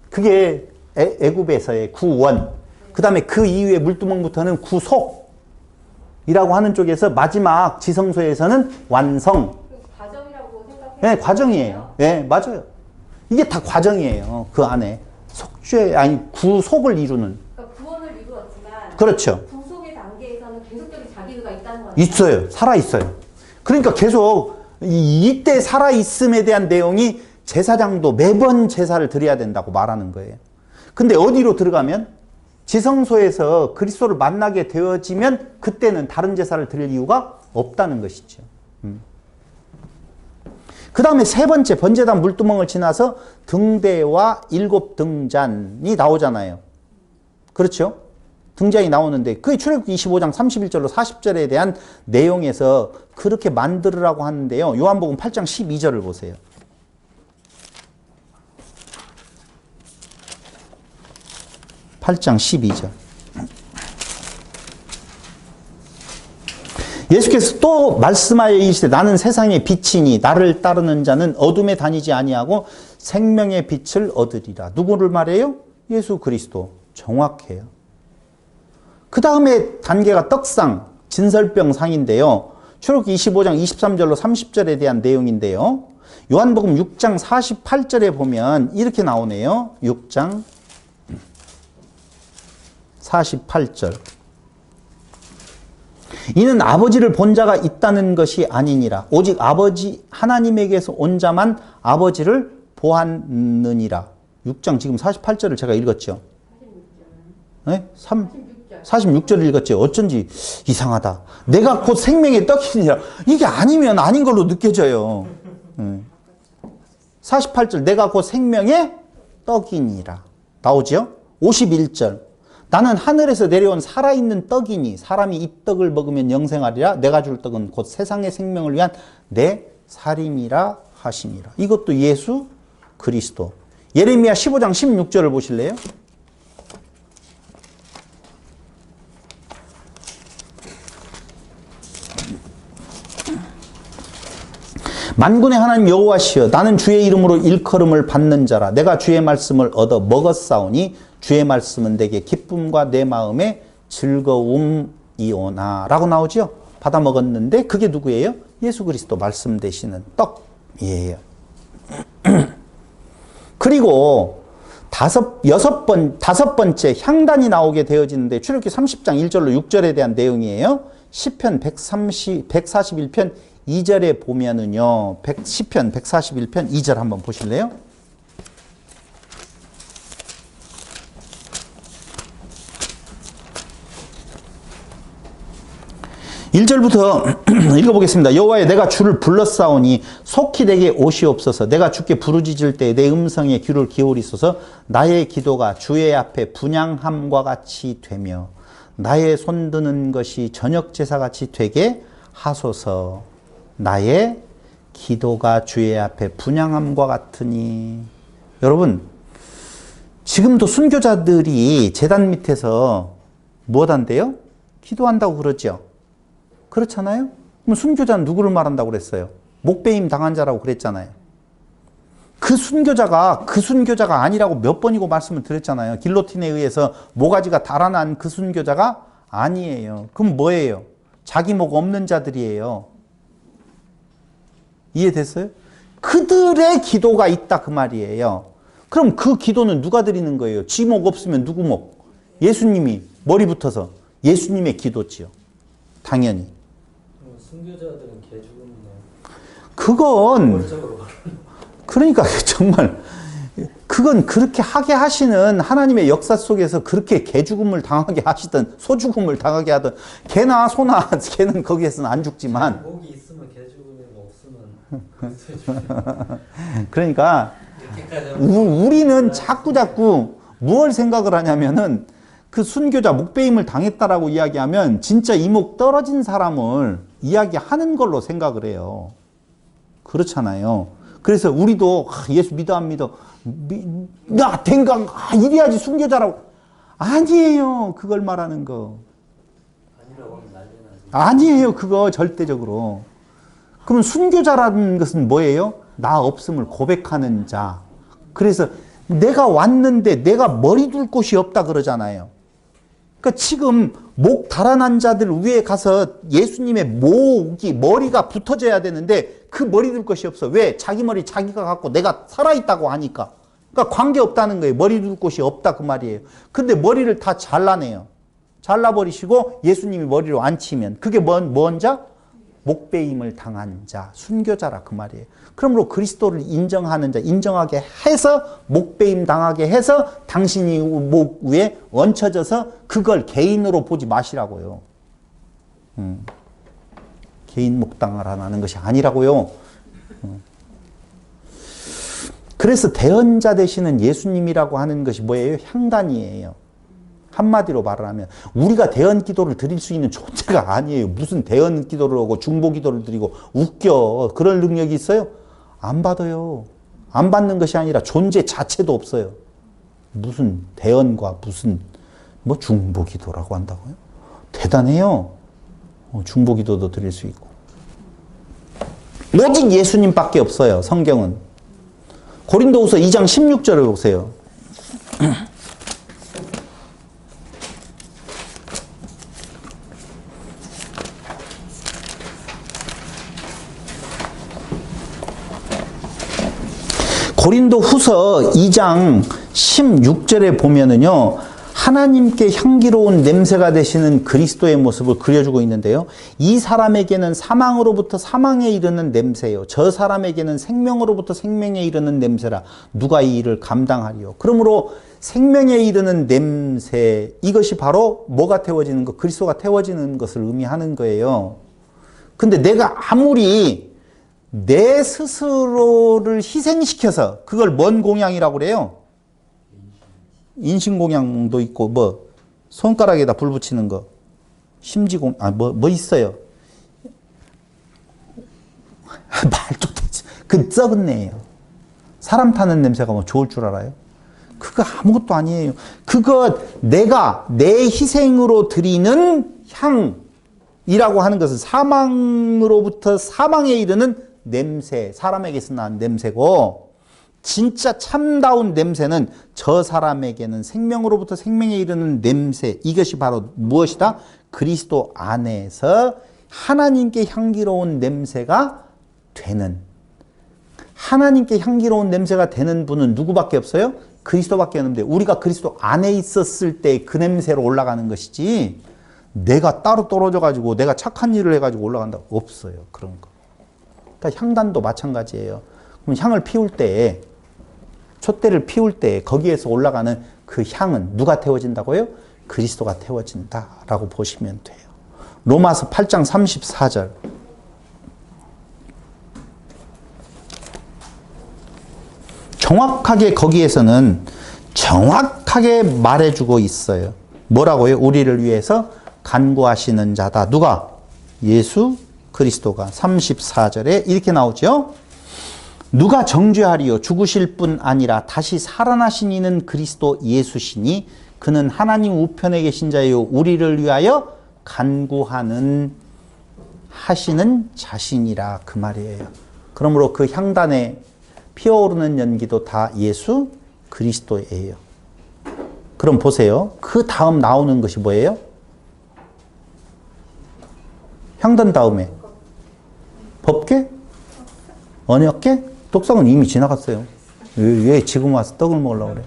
그게 애굽에서의 구원. 그 다음에 그 이후에 물두멍부터는 구속이라고 하는 쪽에서 마지막 지성소에서는 완성. 과정이라고 생각해요. 네, 과정이에요. 네, 맞아요. 이게 다 과정이에요. 그 안에. 구속을 이루는. 그러니까 구원을 이루었지만. 그렇죠. 구속의 단계에서는 계속적인 자기가 있다는 거예요. 있어요. 살아있어요. 그러니까 계속 이때 살아있음에 대한 내용이 제사장도 매번 제사를 드려야 된다고 말하는 거예요. 근데 어디로 들어가면 지성소에서 그리스도를 만나게 되어지면 그때는 다른 제사를 드릴 이유가 없다는 것이죠. 그 다음에 세 번째 번제단 물두멍을 지나서 등대와 7등잔이 나오잖아요. 그렇죠? 등잔이 나오는데 그게 출애굽기 25장 31절로 40절에 대한 내용에서 그렇게 만들으라고 하는데요. 요한복음 8장 12절을 보세요. (8장 12절) 예수께서 또 말씀하여 이르시되 나는 세상의 빛이니 나를 따르는 자는 어둠에 다니지 아니하고 생명의 빛을 얻으리라. 누구를 말해요? 예수 그리스도. 정확해요. 그 다음에 단계가 떡상, 진설병상인데요. 출애굽기 25장 23절로 30절에 대한 내용인데요. 요한복음 6장 48절에 보면 이렇게 나오네요. 6장 48절. 이는 아버지를 본 자가 있다는 것이 아니니라. 오직 아버지 하나님에게서 온 자만 아버지를 보았느니라. 6장 지금 48절을 제가 읽었죠. 네? 46절 읽었죠. 어쩐지 이상하다. 내가 곧 생명의 떡이니라. 이게 아니면 아닌 걸로 느껴져요. 48절 내가 곧 생명의 떡이니라. 나오죠? 51절. 나는 하늘에서 내려온 살아있는 떡이니 사람이 이 떡을 먹으면 영생하리라. 내가 줄 떡은 곧 세상의 생명을 위한 내 살임이라 하시니라. 이것도 예수 그리스도. 예레미야 15장 16절을 보실래요? 만군의 하나님 여호와시여 나는 주의 이름으로 일컬음을 받는 자라. 내가 주의 말씀을 얻어 먹었사오니 주의 말씀은 내게 기쁨과 내 마음의 즐거움이오나 라고 나오죠. 받아 먹었는데 그게 누구예요? 예수 그리스도 말씀 되시는 떡이에요. 그리고 다섯 번째 향단이 나오게 되어지는데 출애굽기 30장 1절로 6절에 대한 내용이에요. 시편 141편 2절에 보면은요. 시편 141편 2절 한번 보실래요? (1절부터) 읽어보겠습니다. 여호와여 내가 주를 불렀사오니 속히 내게 오시옵소서. 내가 주께 부르짖을 때 내 음성에 귀를 기울이소서. 나의 기도가 주의 앞에 분향함과 같이 되며 나의 손드는 것이 저녁 제사같이 되게 하소서. 나의 기도가 주의 앞에 분향함과 같으니. 여러분 지금도 순교자들이 제단 밑에서 무엇한대요? 기도한다고 그러죠. 그렇잖아요? 그럼 순교자는 누구를 말한다고 그랬어요? 목베임 당한 자라고 그랬잖아요. 그 순교자가 아니라고 몇 번이고 말씀을 드렸잖아요. 길로틴에 의해서 모가지가 달아난 그 순교자가 아니에요. 그럼 뭐예요? 자기 목 없는 자들이에요. 이해됐어요? 그들의 기도가 있다 그 말이에요. 그럼 그 기도는 누가 드리는 거예요? 지 목 없으면 누구 목? 예수님이 머리 붙어서 예수님의 기도지요. 당연히. 순교자들은 개죽음이네요. 그건 그러니까 정말 그건 그렇게 하게 하시는 하나님의 역사 속에서 그렇게 개죽음을 당하게 하시든 소죽음을 당하게 하든 개나 소나 개는 거기에서는 안 죽지만 목이 있으면 개죽음이고 없으면 그러니까 우리는 자꾸 무엇을 생각을 하냐면은 그 순교자 목베임을 당했다라고 이야기하면 진짜 이목 떨어진 사람을 이야기하는 걸로 생각을 해요. 그렇잖아요. 그래서 우리도 예수 믿어 안 믿어? 야 댕강 이래야지 순교자라고. 아니에요. 그걸 말하는 거. 아니라고 하면 난리 나지. 아니에요. 그거 절대적으로. 그럼 순교자라는 것은 뭐예요? 나 없음을 고백하는 자. 그래서 내가 왔는데 내가 머리 둘 곳이 없다 그러잖아요. 그러니까 지금 목 달아난 자들 위에 가서 예수님의 머리가 붙어져야 되는데 그 머리 둘 곳이 없어. 왜? 자기 머리 자기가 갖고 내가 살아있다고 하니까. 그러니까 관계없다는 거예요. 머리 둘 곳이 없다 그 말이에요. 근데 머리를 다 잘라내요. 잘라버리시고 예수님이 머리로 앉히면 그게 뭔 자? 목베임을 당한 자, 순교자라 그 말이에요. 그러므로 그리스도를 인정하는 자, 인정하게 해서 목베임 당하게 해서 당신이 목 위에 얹혀져서 그걸 개인으로 보지 마시라고요. 개인 목당하라는 것이 아니라고요. 그래서 대언자 되시는 예수님이라고 하는 것이 뭐예요? 향단이에요. 한마디로 말을 하면 우리가 대언 기도를 드릴 수 있는 존재가 아니에요. 무슨 대언 기도를 하고 중보 기도를 드리고 웃겨. 그럴 능력이 있어요? 안 받아요. 안 받는 것이 아니라 존재 자체도 없어요. 무슨 대언과 무슨 뭐 중보 기도라고 한다고요? 대단해요. 중보 기도도 드릴 수 있고. 오직 예수님밖에 없어요. 성경은. 고린도후서 2장 16절을 보세요. 고린도후서 2장 16절에 보면은요. 하나님께 향기로운 냄새가 되시는 그리스도의 모습을 그려주고 있는데요. 이 사람에게는 사망으로부터 사망에 이르는 냄새요. 저 사람에게는 생명으로부터 생명에 이르는 냄새라. 누가 이 일을 감당하리요. 그러므로 생명에 이르는 냄새, 이것이 바로 뭐가 태워지는 것? 그리스도가 태워지는 것을 의미하는 거예요. 근데 내가 아무리 내 스스로를 희생시켜서 그걸 뭔 공양이라고 그래요? 인신공양도 있고, 뭐, 손가락에다 불 붙이는 거, 뭐 있어요. 말도 되지. 그 썩은 내예요. 사람 타는 냄새가 뭐 좋을 줄 알아요? 그거 아무것도 아니에요. 그거 내가 내 희생으로 드리는 향이라고 하는 것은 사망으로부터 사망에 이르는 냄새, 사람에게서 난 냄새고, 진짜 참다운 냄새는 저 사람에게는 생명으로부터 생명에 이르는 냄새, 이것이 바로 무엇이다? 그리스도 안에서 하나님께 향기로운 냄새가 되는, 하나님께 향기로운 냄새가 되는 분은 누구밖에 없어요? 그리스도밖에 없는데, 우리가 그리스도 안에 있었을 때 그 냄새로 올라가는 것이지, 내가 따로 떨어져 가지고 내가 착한 일을 해 가지고 올라간다, 없어요. 그런 거. 그러니까 향단도 마찬가지예요. 그럼 향을 피울 때, 촛대를 피울 때 거기에서 올라가는 그 향은 누가 태워진다고요? 그리스도가 태워진다라고 보시면 돼요. 로마서 8장 34절. 정확하게 거기에서는 정확하게 말해주고 있어요. 뭐라고요? 우리를 위해서 간구하시는 자다. 누가? 예수 그리스도가. 34절에 이렇게 나오죠. 누가 정죄하리요? 죽으실 뿐 아니라 다시 살아나신 이는 그리스도 예수시니 그는 하나님 우편에 계신 자요 우리를 위하여 간구하는 하시는 자신이라, 그 말이에요. 그러므로 그 향단에 피어오르는 연기도 다 예수 그리스도예요. 그럼 보세요. 그 다음 나오는 것이 뭐예요? 향단 다음에 법궤? 언약궤? 떡상은 이미 지나갔어요. 왜 지금 와서 떡을 먹으려고 그래?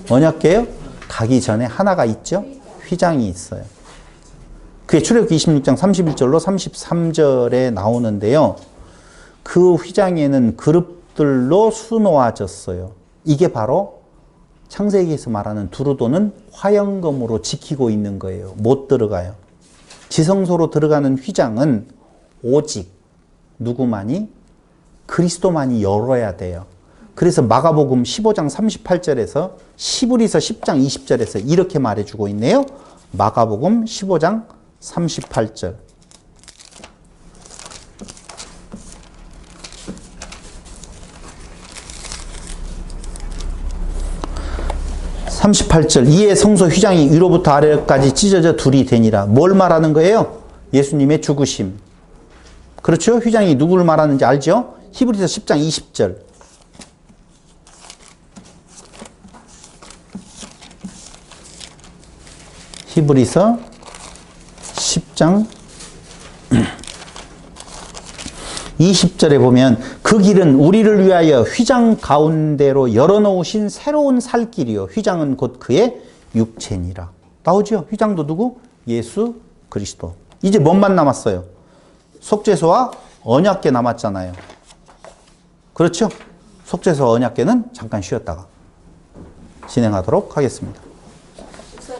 언약궤요? 가기 전에 하나가 있죠? 휘장이 있어요. 그게 출애굽기 26장 31절로 33절에 나오는데요. 그 휘장에는 그릇들로 수놓아졌어요. 이게 바로 창세기에서 말하는 두루도는 화영검으로 지키고 있는 거예요. 못 들어가요. 지성소로 들어가는 휘장은 오직 누구만이? 그리스도만이 열어야 돼요. 그래서 마가복음 15장 38절에서 시브리서 10장 20절에서 이렇게 말해주고 있네요. 마가복음 15장 38절. 38절. 이에 성소 휘장이 위로부터 아래까지 찢어져 둘이 되니라. 뭘 말하는 거예요? 예수님의 죽으심. 그렇죠? 휘장이 누구를 말하는지 알죠? 히브리서 10장 20절. 히브리서 10장 20절에 보면 그 길은 우리를 위하여 휘장 가운데로 열어놓으신 새로운 살 길이요. 휘장은 곧 그의 육체니라. 나오죠? 휘장도 누구? 예수 그리스도. 이제 뭔만 남았어요? 속죄소와 언약궤 남았잖아요. 그렇죠? 속죄소 언약궤는 잠깐 쉬었다가 진행하도록 하겠습니다.